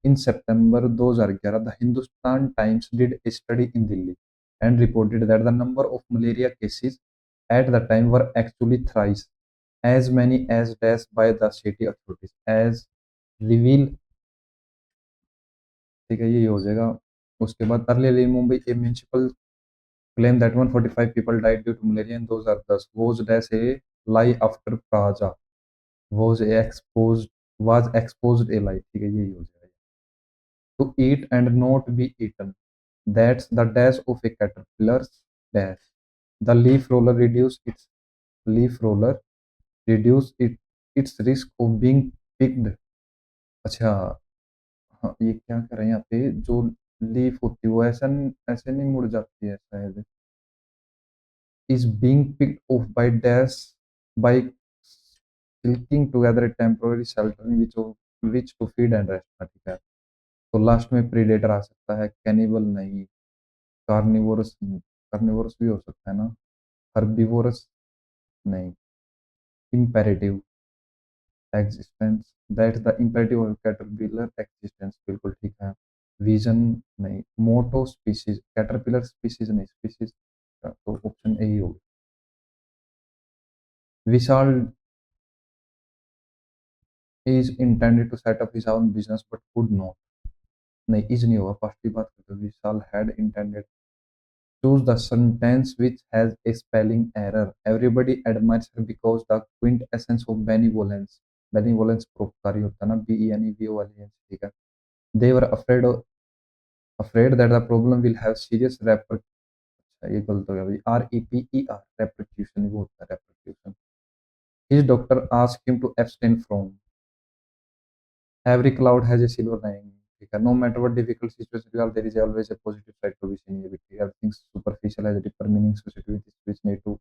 इन सितंबर 2011 the Hindustan times did a study in Delhi and reported that the number of malaria cases at the time were actually thrice as many as dash by the city authorities as reveal, ठीक है, ये हो जाएगा। उसके बाद early in Mumbai A municipal claim that 145 people died due to malaria in 2010 was dash a lie after Praja was exposed a lie, ठीक है, यही हो जाएगा। To eat and not be eaten, that's the dash of a caterpillar's dash, the leaf roller leaf roller reduce its risk of being picked, अच्छा, हाँ ये क्या कर रहे हैं यहाँ पे, जो लीफ होती है वो ऐसा ऐसे नहीं मुड़ जाती है शायद, is being picked off by dash by silking together a temporary shelter in which to feed and rest, हाँ, ठीक है। तो लास्ट में प्रीडेटर आ सकता है, कैनिबल नहीं, कार्निवोरस, कार्निवोरस भी हो सकता है ना, हर्बीवोरस नहीं, imperative existence, that the imperative of caterpillar existence, बिल्कुल ठीक है। विजन नहीं, मोटो स्पीसीज, कैटरपिलर स्पीसीज नहीं, स्पीसीज का तो ऑप्शन ए ही होगा। विशाल is intended to set up his own business but could not, नहीं इज नहीं होगा, फर्स्ट की बात करते Vishal had intended. Choose the sentence which has a spelling error, everybody admires her because the quintessence of benevolence, benevolence परोपकारी होता है ना, BENEVOLENCE, ठीक है। they were afraid that the problem will have serious ये गलत हो गया भाई, REPER repercussion, वो होता है repercussion। his doctor asked him to abstain from, every cloud has a silver lining, ठीक है। no matter what difficult situation you are, there is always a positive side to be seen, ये भी ठीक है। everything superficial has a deeper meaning associated with it which need to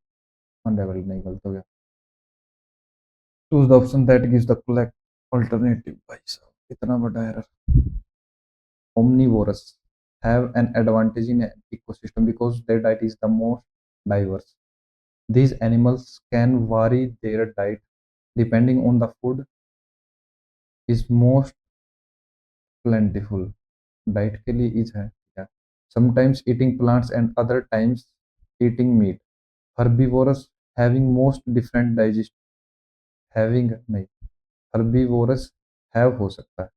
unravel, नहीं गलत हो गया। choose the option that gives the correct alternative, भाई साहब इतना बड़ा error. omnivorous have an advantage in an ecosystem because their diet is the most diverse, these animals can vary their diet depending on the food is most plentiful, diet के लिए is है क्या, sometimes eating plants and other times eating meat, herbivorous having most different digest, having नहीं, herbivorous have हो सकता है,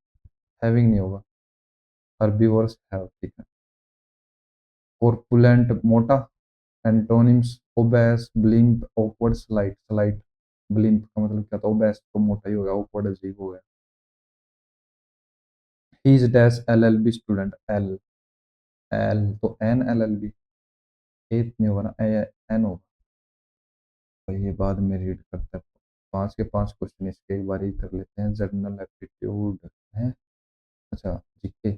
having नहीं होगा, हर्बीवोरस हैव, ठीक है। कॉर्पुलेंट मोटा, antonyms obese, blimp, awkward, slight, slight, blimp का मतलब क्या था, ओबेस तो मोटा ही होगा, ऑकवर्ड अजीब हो गया। He is dash LLB student, L, L तो एन LLB, एथ नहीं होगा ना, एन होगा, तो ये बाद में रीड करते हैं। पांच के पांच क्वेश्चन इसके एक बार ही कर लेते हैं। जनरल एप्टीट्यूड है, अच्छा, GK.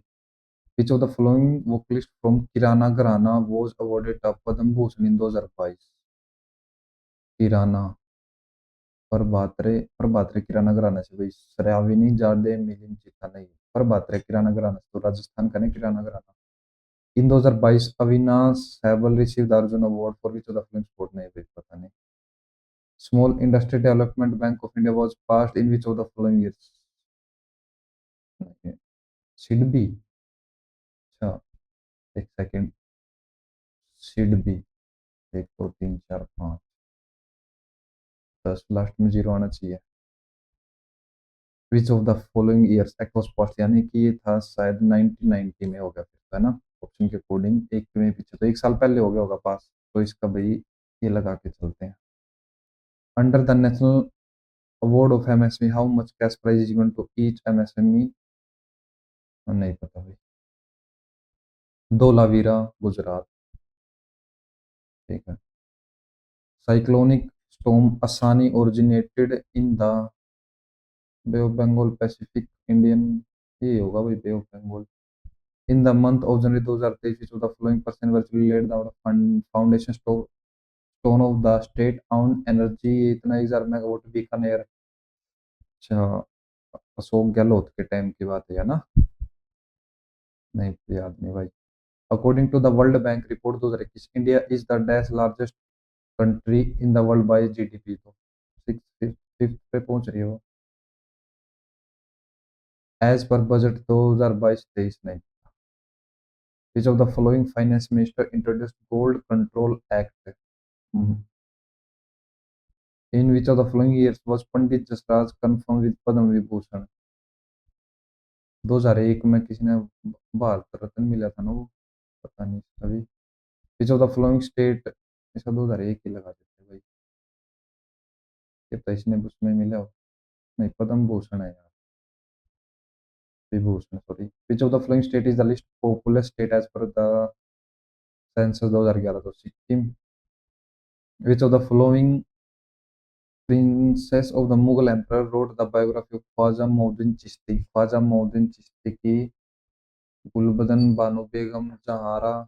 Which of the following vocalist from Kirana Gharana was awarded a Padma Bhushan in 2022? Kirana, Prabhat Re Kirana घराना से भाई, श्रावणी जादे मिलिंद चिता नहीं। प्रभात रे किराना घराना से तो राजस्थान का नहीं Kirana gharana. In 2022 Avinash Sehgal received Arjun award for which of the film sport, नहीं भाई पता नहीं। Small industry development bank of India was passed in which of the following years? SIDBI. अच्छा, एक सेकंड। सिडबी। एक दो तीन चार पाँच 10, लास्ट में जीरो आना चाहिए। विच of the following years act was passed, यानी कि ये था शायद 1990 में हो गया फिर, है ना? ऑप्शन के अकॉर्डिंग एक में पीछे तो एक साल पहले हो गया होगा पास, तो इसका भाई ये लगा के चलते हैं। Under the national award of MSME how much cash prize is given to each MSME? नहीं पता भाई। धोलावीरा, गुजरात। ठीक है। Cyclonic storm Asani originated in the bay of Bengal Pacific Indian, ये होगा भाई bay of Bengal. In the month of January 2023 which of the following person virtually laid down foundation stone of the state on energy, इतना 1000 megawatt Bikaner. अच्छा, अशोक गहलोत के time की बात है ना? नहीं, याद नहीं भाई। According to the World Bank report 2021, India is the dash largest country in the world by GDP, तो सिक्स फिफ्थ पे पहुंच रही हो। एज पर बजट 2022-23, नहीं। Which of the following finance minister introduced gold control act? In which of the following years was Pandit Jasraj confirm with Padma Vibhushan? 2001 में किसी ने भारत रत्न मिला था ना वो, पता नहीं अभी। विच ऑफ द फॉलोइंग स्टेट, इसका 2001 ही लगा देते भाई, ये तो इसने उसमें मिला हो। नहीं, पद्म भूषण है यार, Vibhushan sorry. Which of the following state is the least popular state as per the census 2011, तो Sikkim. Which of the following princess of the Mughal emperor wrote the biography of Khwaja Moinuddin Chishti? Khwaja Moinuddin Chishti की गुलबदन बानो बेगम जहारा।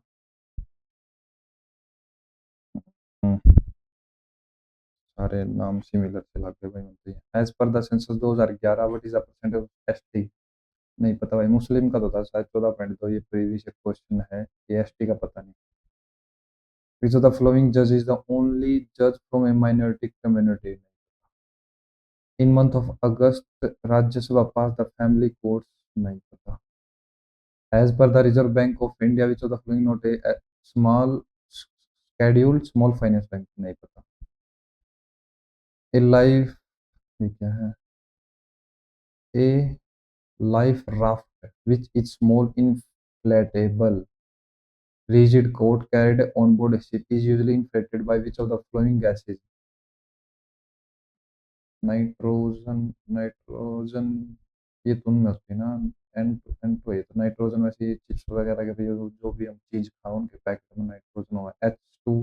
सारे नाम सिमिलर से लगे भाई मुझे। As per the census 2011 what is the percent of ST? नहीं पता भाई, मुस्लिम का तो था शायद 14 पॉइंट, तो ये प्रीवियस क्वेश्चन है, ये एसटी का पता नहीं। विच ऑफ द फ्लोइंग जज इज द ओनली जज from A minority community? In month of August Rajya Sabha pass the family courts, नहीं पता। As per the reserve bank of India which of the flowing note A small scheduled small finance bank? नहीं पता। ए life, ये क्या है? ए life raft which is small inflatable rigid coat carried on board a ship is usually inflated by which of the following gases? Nitrogen, nitrogen, ये तुम में होती है ना? एन टू ये तो नाइट्रोजन, वैसे ये चिप्स वगैरह के भी जो भी हम चीज खाओ उनके पैकेट में नाइट्रोजन होगा। H2,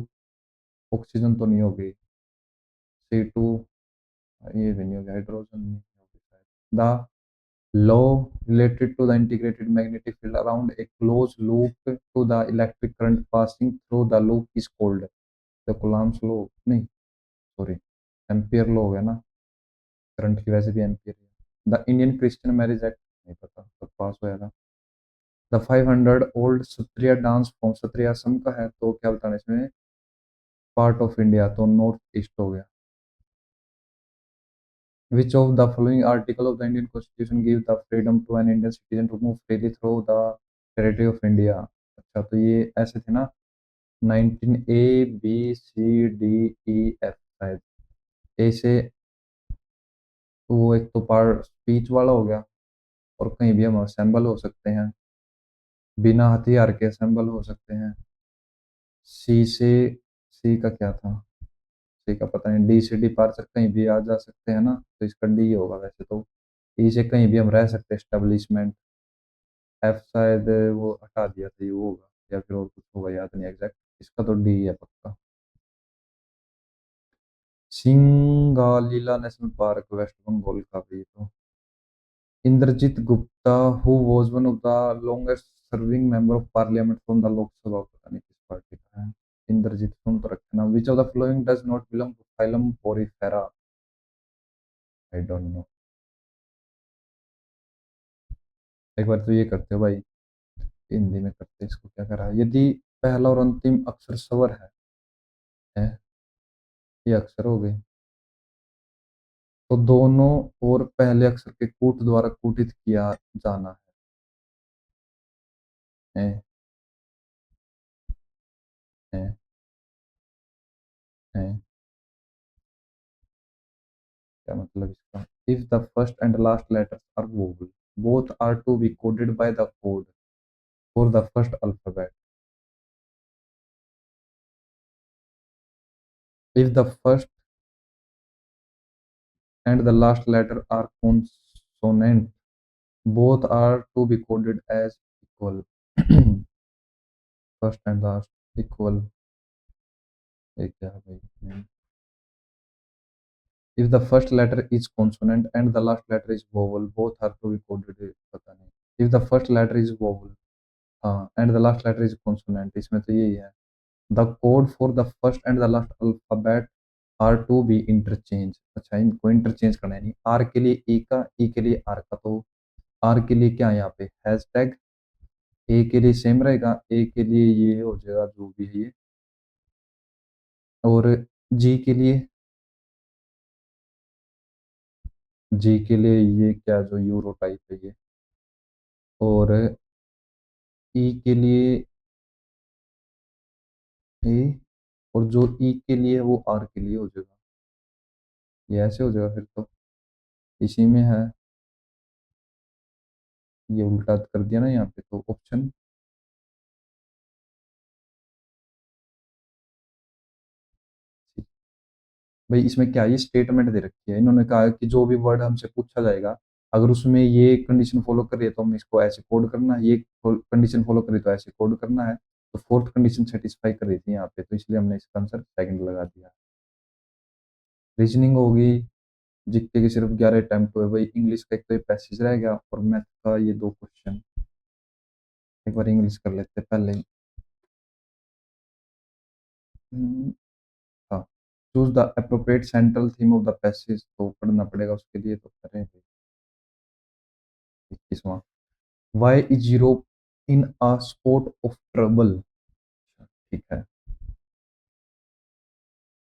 ऑक्सीजन तो नहीं होगी। C2, ये भी नहीं होगी, हाइड्रोजन नहीं होगी शायद। The law related to the integrated magnetic field around a closed loop to the electric current passing through the loop is called the Coulomb's law, नहीं सॉरी, एम्पियर लॉ है ना? करंट की वैसे भी एम्पियर है। The Indian Christian marriage act, नहीं पता कब पास हुआ था। The 500 old Sattriya dance form, Sattriya Assam का है, तो क्या बताना इसमें? पार्ट ऑफ इंडिया, तो नॉर्थ ईस्ट हो गया। Which of the following article of the Indian Constitution give the freedom to an Indian citizen to move freely through the territory of India? अच्छा, तो ये ऐसे थे ना? 19 A B C D E F शायद। ए से तो वो एक तो पार्ट स्पीच वाला हो गया, और कहीं भी हम असेंबल हो सकते हैं, बिना हथियार के असेंबल हो सकते हैं। सी से, सी का क्या था? सी का पता नहीं। डी से डिपार्चर, कहीं भी आ जा सकते हैं ना, तो इसका डी होगा वैसे तो। ई से कहीं भी हम रह सकते हैं, एस्टेब्लिशमेंट। एफ शायद वो हटा दिया था, यू होगा या फिर और कुछ होगा, याद नहीं एग्जैक्ट। इसका तो डी है पक्का। सिंगालीला नेशनल पार्क वेस्ट बंगाल का भी तो। Indrajit Gupta who was one of the longest serving member of parliament from the Lok Sabha, पता नहीं किस पार्टी का है। इंद्रजीत सुन तो रखे ना, which of the following does not belong to phylum porifera. I don't know. एक बार तो ये करते हो भाई, हिंदी में करते हैं, इसको क्या करा है? यदि पहला और अंतिम अक्षर स्वर है ये अक्षर हो गए, तो दोनों और पहले अक्षर के कूट द्वारा कूटित किया जाना है। है है क्या मतलब इसका? If the first and last letters are vowel, both are to be coded by the code for the first alphabet. If the first and the last letter are consonant, both are to be coded as equal. First and last equal, ये क्या है भाई? If the first letter is consonant and the last letter is vowel, both are to be coded, पता नहीं। If the first letter is vowel, हाँ, and the last letter is consonant, इसमें तो यही है। The code for the first and the last alphabet are to be interchange। अच्छा, इनको interchange करना है, नहीं आर के लिए ए का, ई के लिए आर का, तो आर के लिए क्या है यहाँ पे हैशटैग, ए के लिए सेम रहेगा, ए के लिए ये हो जाएगा जो भी है ये, और जी के लिए, जी के लिए ये क्या जो यूरो टाइप है ये, और ई के लिए ए, और जो ई के लिए है वो आर के लिए हो जाएगा। ये ऐसे हो जाएगा फिर तो, इसी में है, ये उल्टा कर दिया ना यहाँ पे, तो ऑप्शन भाई, इसमें क्या है, ये स्टेटमेंट दे रखी है, इन्होंने कहा है कि जो भी वर्ड हमसे पूछा जाएगा, अगर उसमें ये कंडीशन फॉलो करिए तो हम इसको ऐसे कोड करना है, ये कंडीशन फॉलो करिए तो ऐसे कोड करना है। तो फोर्थ कंडीशन सेटिस्फाई कर रही थी यहाँ पे, तो इसलिए हमने इसका आंसर सेकंड लगा दिया। रीजनिंग होगी, जीके के सिर्फ 11 अटेम्प्ट हुए भाई, इंग्लिश का एक तो ये पैसेज रह गया, और मैथ का ये दो क्वेश्चन। एक बार इंग्लिश कर लेते हैं पहले ही। हम्म, हाँ, choose the appropriate central theme of the passage, तो पढ़ना पड़ेगा उसके लिए, तो करें। 21वां, why is Europe in a spot of trouble, ठीक है।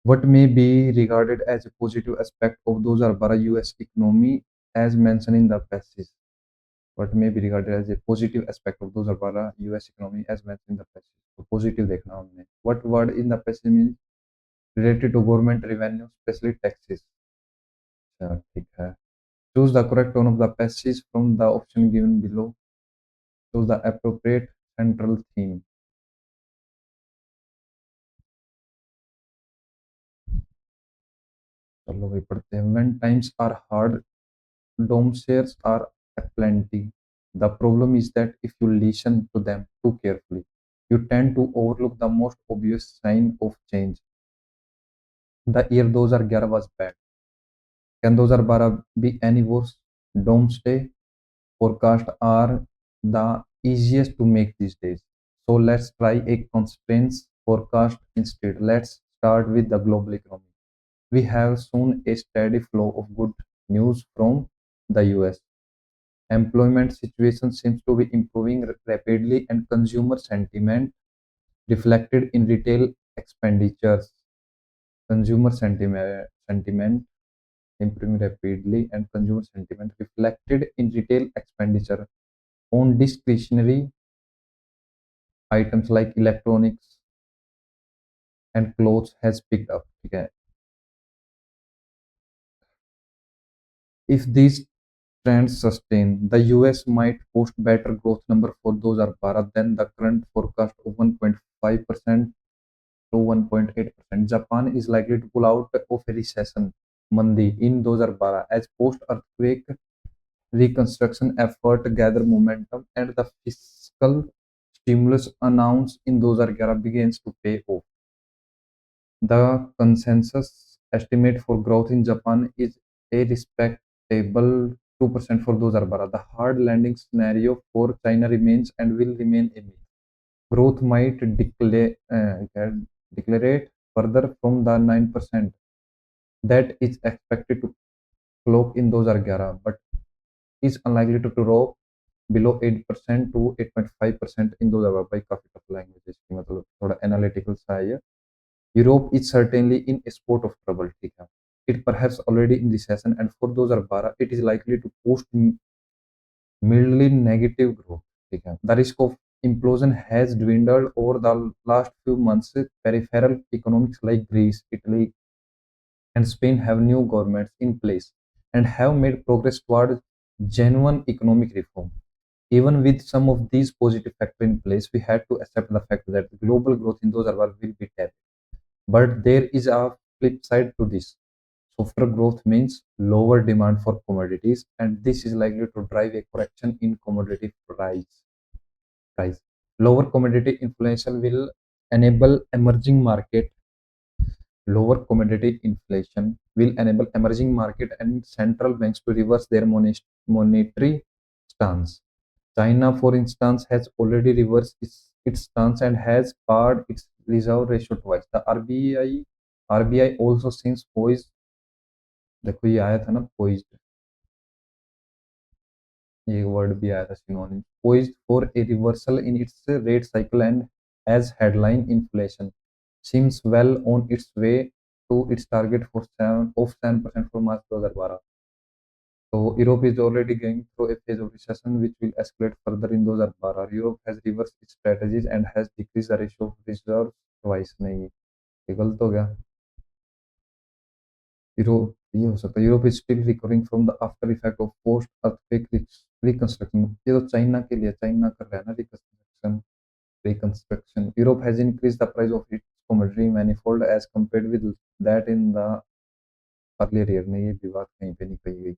What may be regarded as a positive aspect of 2012 US economy as mentioned in the passage? What may be regarded as a positive aspect of 2012 US economy as mentioned in the passage? तो positive देखना हमने। What word in the passage means related to government revenue, especially taxes? अच्छा ठीक है। Choose the correct tone of the passage from the option given below. Choose the appropriate central theme. चलो भाई पढ़ते हैं। When times are hard, Doomsayers are aplenty. The problem is that if you listen to them too carefully, you tend to overlook the most obvious sign of change. The year 2011 was bad. Can 2012 be any worse? Doomsday forecasts are the easiest to make these days. So let's try a constraints forecast instead. Let's start with the global economy. We have soon a steady flow of good news from the US. Employment situation seems to be improving rapidly, and consumer sentiment reflected in retail expenditures. Consumer sentiment improving rapidly, and consumer sentiment reflected in retail expenditure on discretionary items like electronics and clothes has picked up. Okay. If these trends sustain, the US might post better growth number for 2012 than the current forecast of 1.5% to 1.8%. Japan is likely to pull out of a recession (mandi) in 2012 as post-earthquake reconstruction efforts gather momentum and the fiscal stimulus announced in 2011 begins to pay off. The consensus estimate for growth in Japan is a respectable 2% for 2012. The hard landing scenario for China remains and will remain a myth. Growth might declarate further from the 9% that is expected to clock in 2011, but is unlikely to drop below 8% to 8.5% in 2012 by काफी tough languages की मतलब थोड़ा analytical सा है ये. Europe is certainly in a spot of trouble, ठीक है. It perhaps already in recession and for 2012 it is likely to post mildly negative growth, ठीक है. The risk of implosion has dwindled over the last few months. Peripheral economics like Greece, Italy, and Spain have new governments in place and have made progress toward genuine economic reform. Even with some of these positive factors in place, we had to accept the fact that global growth in those areas will be tepid. But there is a flip side to this. Softer growth means lower demand for commodities, and this is likely to drive a correction in commodity price. Lower commodity inflation will enable emerging market Lower commodity inflation will enable emerging market and central banks to reverse their monetary stance. China, for instance, has already reversed its stance and has pared its reserve ratio twice. The RBI also seems poised. देखो ये आया था ना poised, ये word भी आया था synonym. Poised for a reversal in its rate cycle and as headline inflation seems well on its way to its target for 7% for March 2012. So Europe is already going through a phase of recession which will escalate further in 2012. Europe has reversed its strategies and has decreased the ratio of reserves twice. नहीं ये गलत हो गया. Europe ये हो सकता है. Europe is still recovering from the after effect of post earthquake reconstruction. ये तो चाइना के लिए चाइना कर रहा है ना reconstruction. Europe has increased the price of its commodity manifold as compared with that in the earlier year. नहीं ये भी बात कहीं पे नहीं कही गई.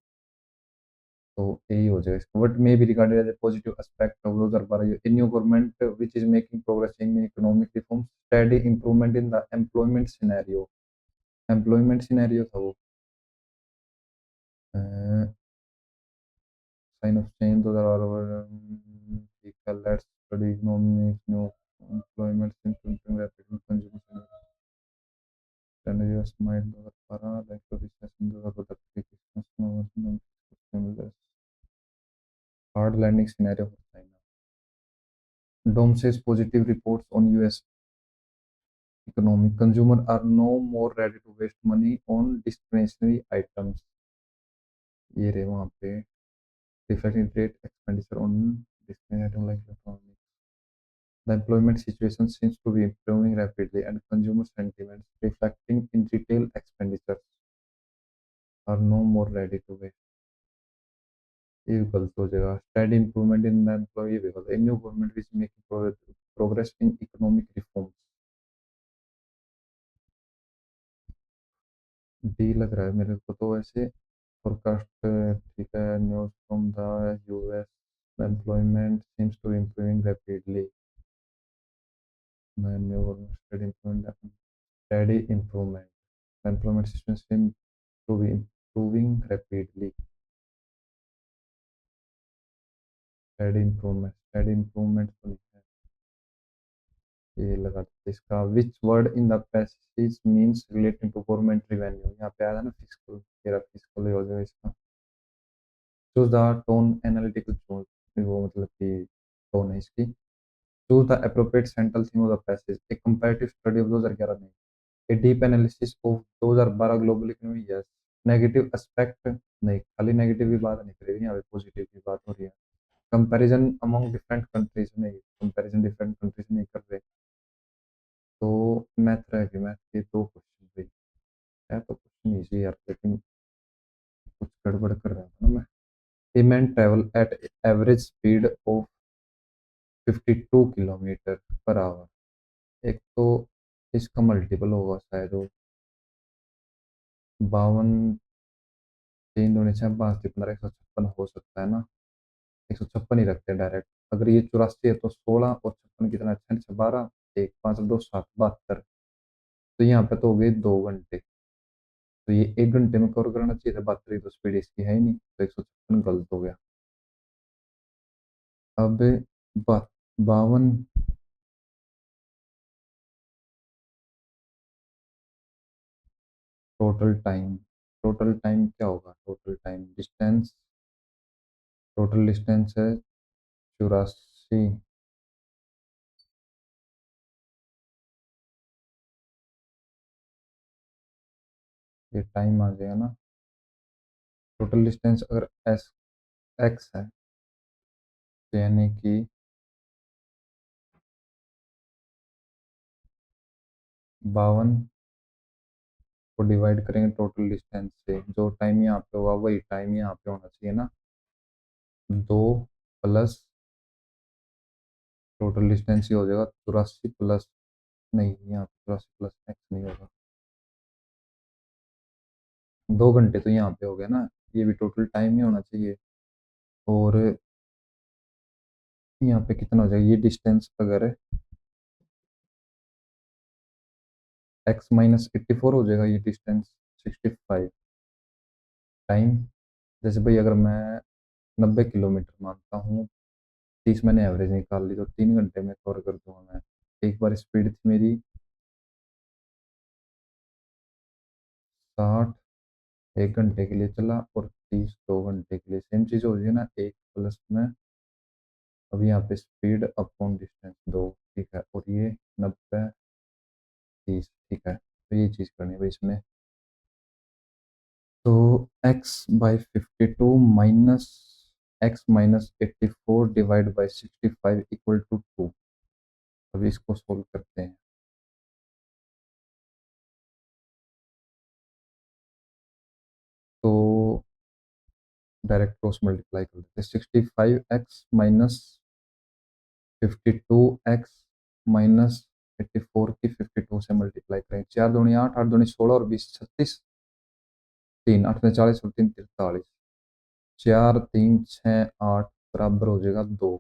तो यही हो जाएगा इसको. What may be regarded as a positive aspect of those are a new government which is making progress in economic reforms, steady improvement in the employment scenario. Employment scenario था वो sign of change those are ठीक है. Let's study economic new employment improving rapid consumer scenarios might para like the recession those are the hard landing scenario for China. Dom says positive reports on US economic. Consumers are no more ready to waste money on discretionary items. ये रहे वहाँ पे reflecting great expenditure on discretionary items like electronics. The employment situation seems to be improving rapidly, and consumer sentiments reflecting in retail expenditures are no more ready to waste. ये भी गलत हो जाएगा. Steady improvement in the employee because a new government is making progress in economic reforms. D लग रहा है मेरे को तो ऐसे. forecast ठीक है. News from the US. The employment seems to be improving rapidly. The new government steady improvement. The employment system seems to be improving rapidly. Steady improvement तो नहीं है. ये लगा देते इसका. Which word in the passage means relating to government revenue. यहाँ पे आया था ना fiscal. तेरा fiscal हो जाएगा इसका. Choose the tone analytical choose. वो मतलब कि tone है इसकी. Choose the appropriate central theme of the passage. A comparative study of 2011 नहीं. A deep analysis of 2012 global economy. Yes. Negative aspect नहीं. खाली negative की बात नहीं करेगी यहाँ पे. positive की बात हो रही है. Comparison among different countries नहीं. Comparison different countries नहीं कर रहे. तो मैथ रहेगी. मैथ के दो क्वेश्चन भाई है तो क्वेश्चन इजी यार लेकिन कुछ गड़बड़ कर रहा था ना मैं. A man travel at average speed of 52 kilometre per hour. एक तो इसका मल्टीपल होगा शायद वो 52 तीन दूनी 6 5 15 156 हो सकता है ना. 156 ही रखते हैं डायरेक्ट. अगर ये 84 है तो 16 और 56 कितना है. 6 12 1 5 2 7 72. तो यहाँ पे तो हो गए 2 घंटे. तो ये 1 घंटे में कवर करना चाहिए था, बात रही तो स्पीड इसकी है ही नहीं, तो 156 गलत हो गया। अब 52, टोटल टाइम क्या होगा, total time distance, total distance है 84। ये टाइम आ जाएगा ना, टोटल डिस्टेंस अगर एस एक्स है तो यानी कि 52 को डिवाइड करेंगे टोटल डिस्टेंस से, जो टाइम यहाँ पे होगा वही टाइम यहाँ पे होना चाहिए ना, 2 प्लस टोटल डिस्टेंस ही हो जाएगा 84 प्लस, नहीं यहाँ पे 84 प्लस एक्स नहीं होगा, 2 घंटे तो यहाँ पे हो गया ना, ये भी टोटल टाइम ही होना चाहिए। और यहाँ पे कितना हो जाएगा, ये डिस्टेंस अगर एक्स माइनस 84 हो जाएगा, ये डिस्टेंस 65 टाइम। जैसे भाई अगर मैं 90 किलोमीटर मानता हूँ, 30 मैंने एवरेज निकाल ली, तो 3 घंटे में कवर कर दूंगा मैं। एक बार स्पीड थी मेरी 60, 1 घंटे के लिए चला, और 30 2 घंटे के लिए, सेम चीज़ हो रही है ना, एक प्लस में अब यहाँ पे स्पीड अपॉन डिस्टेंस 2, ठीक है, और ये 90 30, ठीक है, तो ये चीज़ करनी है भाई इसमें। तो x/52 minus x-84 divide by 65 equal to 2। अभी इसको सोल्व करते हैं। तो डायरेक्ट क्रॉस मल्टीप्लाई कर देते हैं, 65x-52x -84 की 52 से मल्टीप्लाई करें, 4 दूनी 8, 8 दूनी 16 और 20 36, 3 8 में 40 और 3 43, 4 3 6 8 बराबर हो जाएगा 2।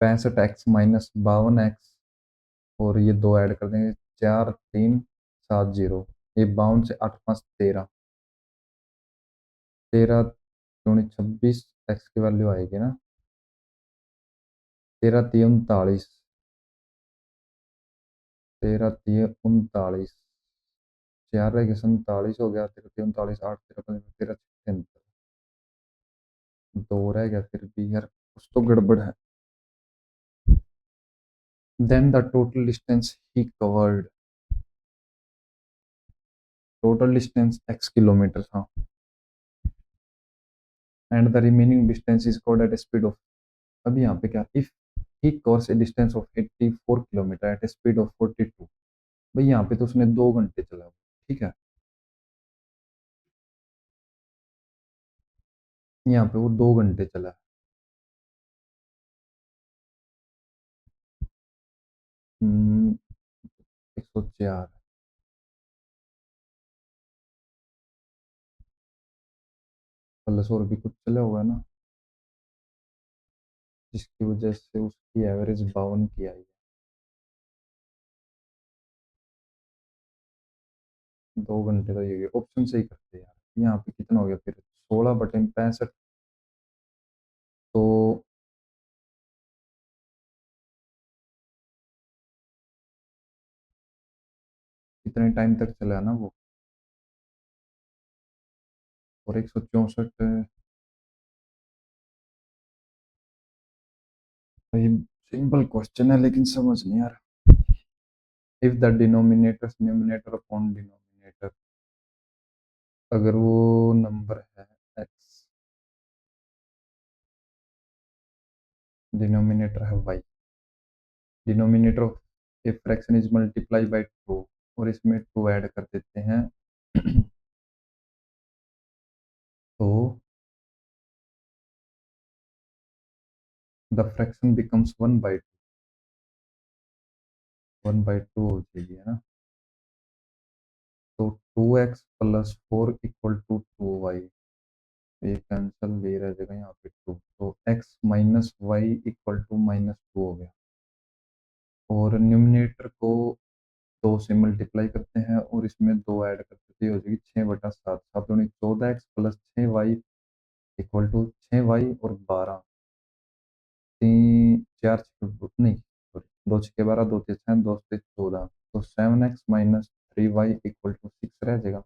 65x-52x, और ये 2 ऐड कर देंगे, 4370, ये 52 से 8 5 13, 13 दूनी 26, एक्स की वैल्यू आएगी ना 13 3 39, 13 3 39, 4 रह गया 47 हो गया, 13 3 39 8 13 13 दो रह गया, फिर भी यार कुछ तो गड़बड़ है। Then the total distance he covered, total distance x kilometre था, and the remaining distance is covered at speed of, अब यहाँ पे क्या, if he covers a distance of 84 kilometre at speed of 42, भाई यहाँ पे तो उसने 2 घंटे चला, ठीक है, यहाँ पे वो 2 घंटे चला, 104 प्लस और भी कुछ चला होगा ना, जिसकी वजह से उसकी एवरेज 52 की आई है। 2 घंटे तो ये ऑप्शन से ही करते हैं यार, यहाँ पे कितना हो गया फिर, 16/65, तो कितने टाइम तक चला है ना वो, और 164, भाई सिंपल क्वेश्चन है लेकिन समझ नहीं आ रहा। If the denominator numerator upon denominator, अगर वो नंबर है एक्स, डिनोमिनेटर है Y, denominator of a fraction is multiply by 2, और इसमें 2 ऐड कर देते हैं तो द फ्रैक्शन बिकम्स 1/2 हो जाएगी, है ना, तो 2x+4 = 2y, ये कैंसिल, ये रह जाएगा यहाँ पे 2, तो x - y = -2 हो गया, और न्यूमिनेटर को 2 से मल्टीप्लाई करते हैं और इसमें 2 ऐड करते हैं, तो ये हो जाएगी 6/7, 7 दूनी 14x plus 6y equal to 6y और 12, तीन 4 नहीं सॉरी, 2 छक्के 12, 2 तीन 6, 2 से 14, तो 7x minus 3y equal to 6 रह जाएगा।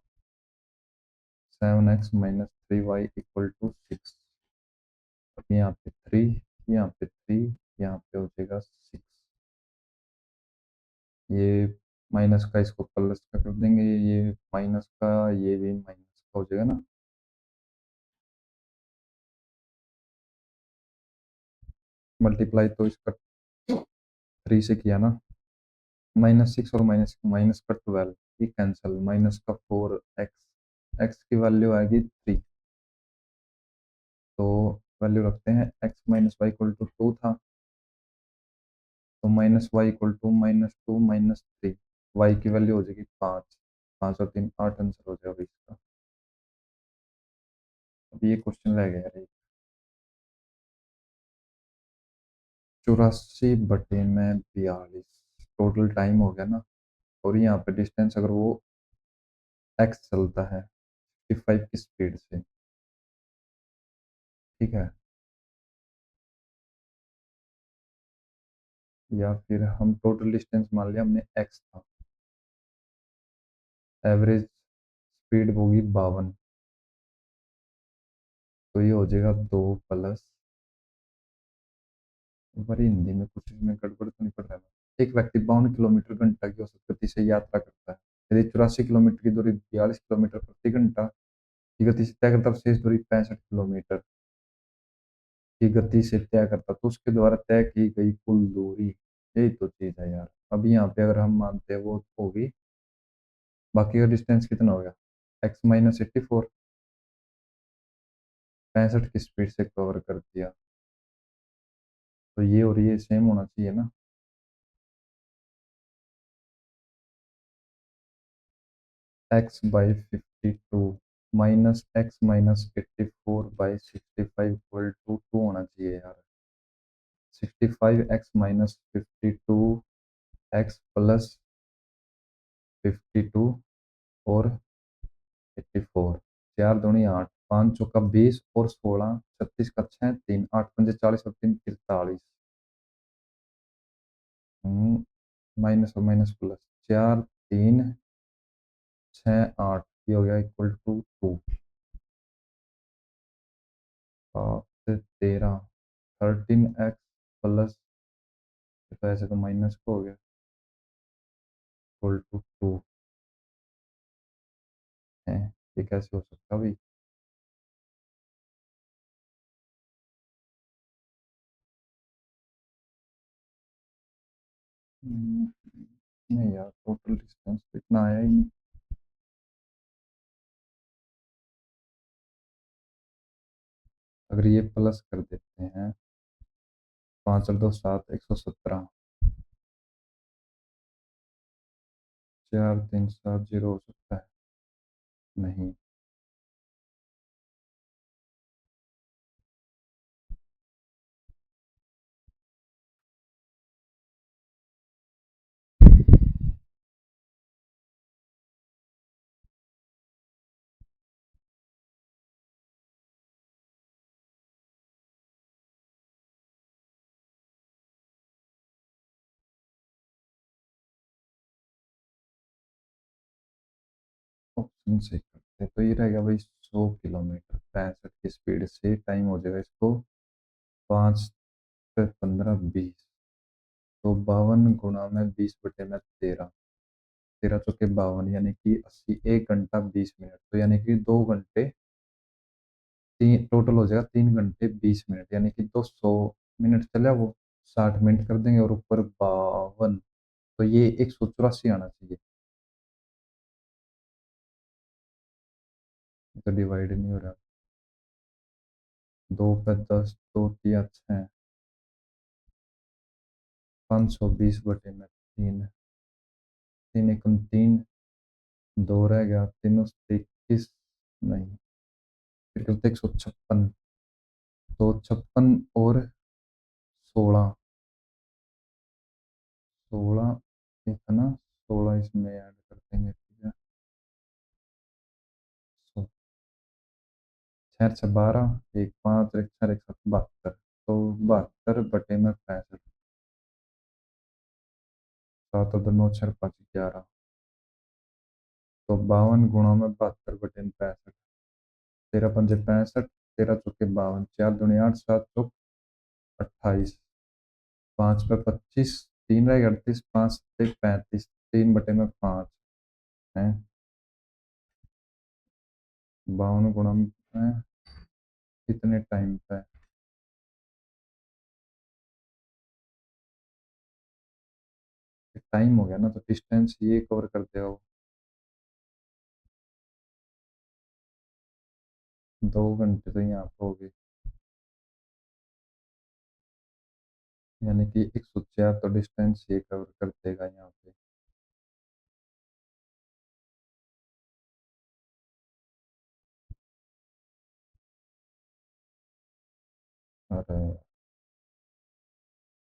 7x minus 3y equal to 6। अब यहाँ पे 3, यहाँ पे 3, यहाँ पे हो जाएगा 6। ये माइनस का इसको प्लस का कर देंगे, ये माइनस का ये भी माइनस का हो जाएगा ना। मल्टीप्लाई तो इसका 3 से किया ना, -6 और माइनस माइनस का 12, ये कैंसिल, माइनस का 4x, x की वैल्यू आएगी 3, तो वैल्यू रखते हैं x minus Y equal to 2 था, तो minus Y equal to -2 -3, Y की वैल्यू हो जाएगी 5, 5 और 3 8 आंसर हो जाएगा इसका। अब ये क्वेश्चन रह गया यार, 84/42, टोटल टाइम हो गया ना, और यहाँ पे डिस्टेंस अगर वो x चलता है 55 की स्पीड से, ठीक है, या फिर हम टोटल डिस्टेंस मान लिया हमने x था, एवरेज स्पीड होगी 52, तो ये हो जाएगा 2 प्लस, बड़ी हिंदी में कुछ इसमें गड़बड़ तो नहीं पड़ रहा है। एक व्यक्ति 52 किलोमीटर घंटा की औसत गति से यात्रा करता है, यदि 84 किलोमीटर की दूरी 42 किलोमीटर प्रति घंटा की गति से तय करता है, शेष दूरी 65 किलोमीटर की गति से तय करता, तो उसके द्वारा तय की गई कुल दूरी, यही तो चीज है यार। अब यहाँ पे अगर हम मानते हैं वो होगी, बाकी का डिस्टेंस कितना हो गया, x-84, 65 की स्पीड से कवर कर दिया, तो ये और ये सेम होना चाहिए ना। x/52 minus x-84/65 equal to 2 होना चाहिए यार। 65x-52 x प्लस 52 और 84, 4 दूनी 8, 5 चौका 20 और 16, 36 का 6, 3 8 पंजे 40 और 3 43, माइनस और माइनस प्लस, 4 3 6 8, ये हो गया इक्वल टू 2, 13, 13x प्लस, तो ऐसे तो माइनस को हो गया इक्वल टू 2 है, ये कैसे हो सकता भाई। नहीं यार, टोटल डिस्टेंस तो इतना आया ही नहीं। अगर ये प्लस कर देते हैं, 5 और 2 7, 117, 4 3 7 0 हो सकता है, नहीं। ऑप्शन से करते हैं, तो ये रहेगा भाई 100 किलोमीटर 65 की स्पीड से, टाइम हो जाएगा इसको 5 से 15 20, तो 52 गुणा में 20/13, 13 चौके 52, यानी कि 80, 1 घंटा 20 मिनट, तो यानी कि 2 घंटे, तीन टोटल हो जाएगा 3 घंटे 20 मिनट, यानी कि 200 मिनट चला वो, 60 मिनट कर देंगे और ऊपर 52, तो ये 184 आना चाहिए। तो डिवाइड नहीं हो रहा, 2 पे 10, 2 तिया 6, 520/3, 3 एकम 3, 2 रह गया, 3 21, नहीं फिर करते 156, तो 56 और 16, 16 कितना, 16 इसमें ऐड कर देंगे, ठीक है। सो 6 6 12, एक 5 एक 4 एक 7 72, तो 72 में 65, 7 और 2 9 6 5 11, तो 52 गुणा में 72 में 65, 13 पंजे 65, 13 चौके 52, 4 दूनी 8, 7 चौक 28, 5 पे 25, 3 रहे 38, 5 से 35, 3/5 है। 52 गुणा में कितने टाइम पे? टाइम हो गया ना, तो डिस्टेंस ये कवर कर देगा वो। 2 घंटे तो यहाँ पे हो गए, यानी कि 104, तो डिस्टेंस ये कवर कर देगा यहाँ पे। और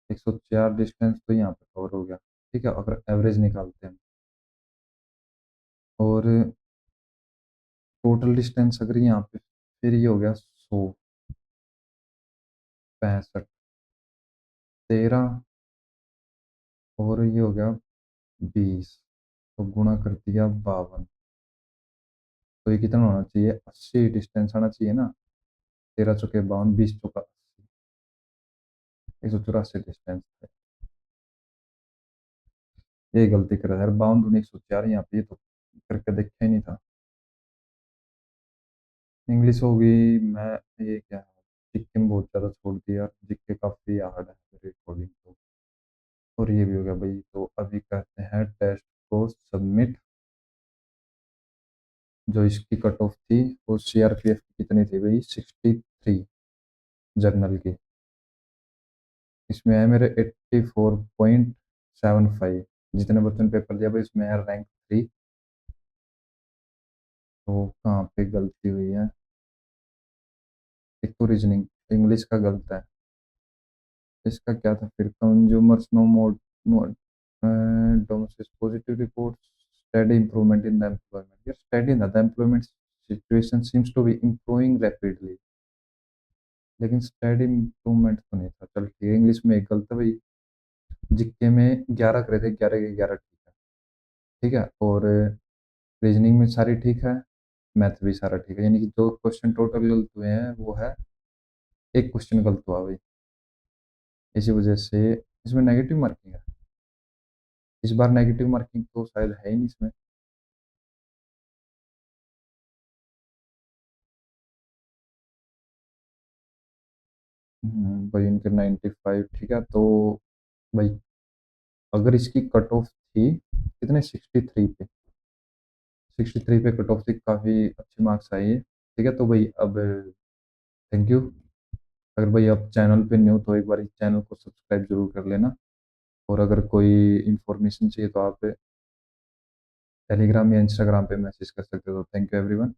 104 डिस्टेंस तो यहाँ पे कवर हो गया, ठीक है, अगर एवरेज निकालते हैं। और टोटल डिस्टेंस अगर यहाँ पे, फिर ये हो गया 100, 65, 13, और ये हो गया 20, तो गुणा कर दिया 52, तो ये कितना होना चाहिए? 80 डिस्टेंस आना चाहिए ना। 13 चौके 52, 20 चौका 80, 184 डिस्टेंस है। ये गलती करा यार, 52 दूनी 104, यहाँ पे ये तो करके देखा ही नहीं था। इंग्लिश होगी। मैं ये क्या है, सिक्किम बहुत ज़्यादा छोड़ दिया, जिक्के काफ़ी हार्ड है मेरे अकॉर्डिंग तो। और ये भी हो गया भाई, तो अभी कहते हैं टेस्ट को सबमिट। जो इसकी कट ऑफ थी वो सीआरपीएफ की कितनी थी भाई? 63 जर्नल की। इसमें है मेरे 84.75, जितने बच्चों ने पेपर दिया भाई इसमें है रैंक 3। तो कहाँ पे गलती हुई है? एक तो रीजनिंग, इंग्लिश का गलत है। इसका क्या था फिर? Consumers no mode, domestic positive report, steady improvement in the employment. यार steady in the employment situation seems to be improving rapidly, लेकिन स्टडी इंप्रूवमेंट तो नहीं था। चल ठीक है, इंग्लिश में एक गलत है भाई। जीके में 11 करे थे, 11 के 11 ठीक है, ठीक है। और रीजनिंग में सारी ठीक है, मैथ भी सारा ठीक है, यानी कि 2 क्वेश्चन टोटल गलत हुए हैं, वो है एक क्वेश्चन गलत हुआ भाई। इसी वजह से इसमें नेगेटिव मार्किंग है। इस बार नेगेटिव मार्किंग तो शायद है ही नहीं इसमें। भाई इनके 95, ठीक है। तो भाई अगर इसकी कट ऑफ थी कितने, 63 पे, 63 पे कट ऑफ थी, काफ़ी अच्छे मार्क्स आए हैं, ठीक है। तो भाई अब थैंक यू। अगर भाई आप चैनल पे न्यू तो एक बार इस चैनल को सब्सक्राइब जरूर कर लेना। और अगर कोई इन्फॉर्मेशन चाहिए तो आप टेलीग्राम या इंस्टाग्राम पे मैसेज कर सकते हो। Thank you everyone.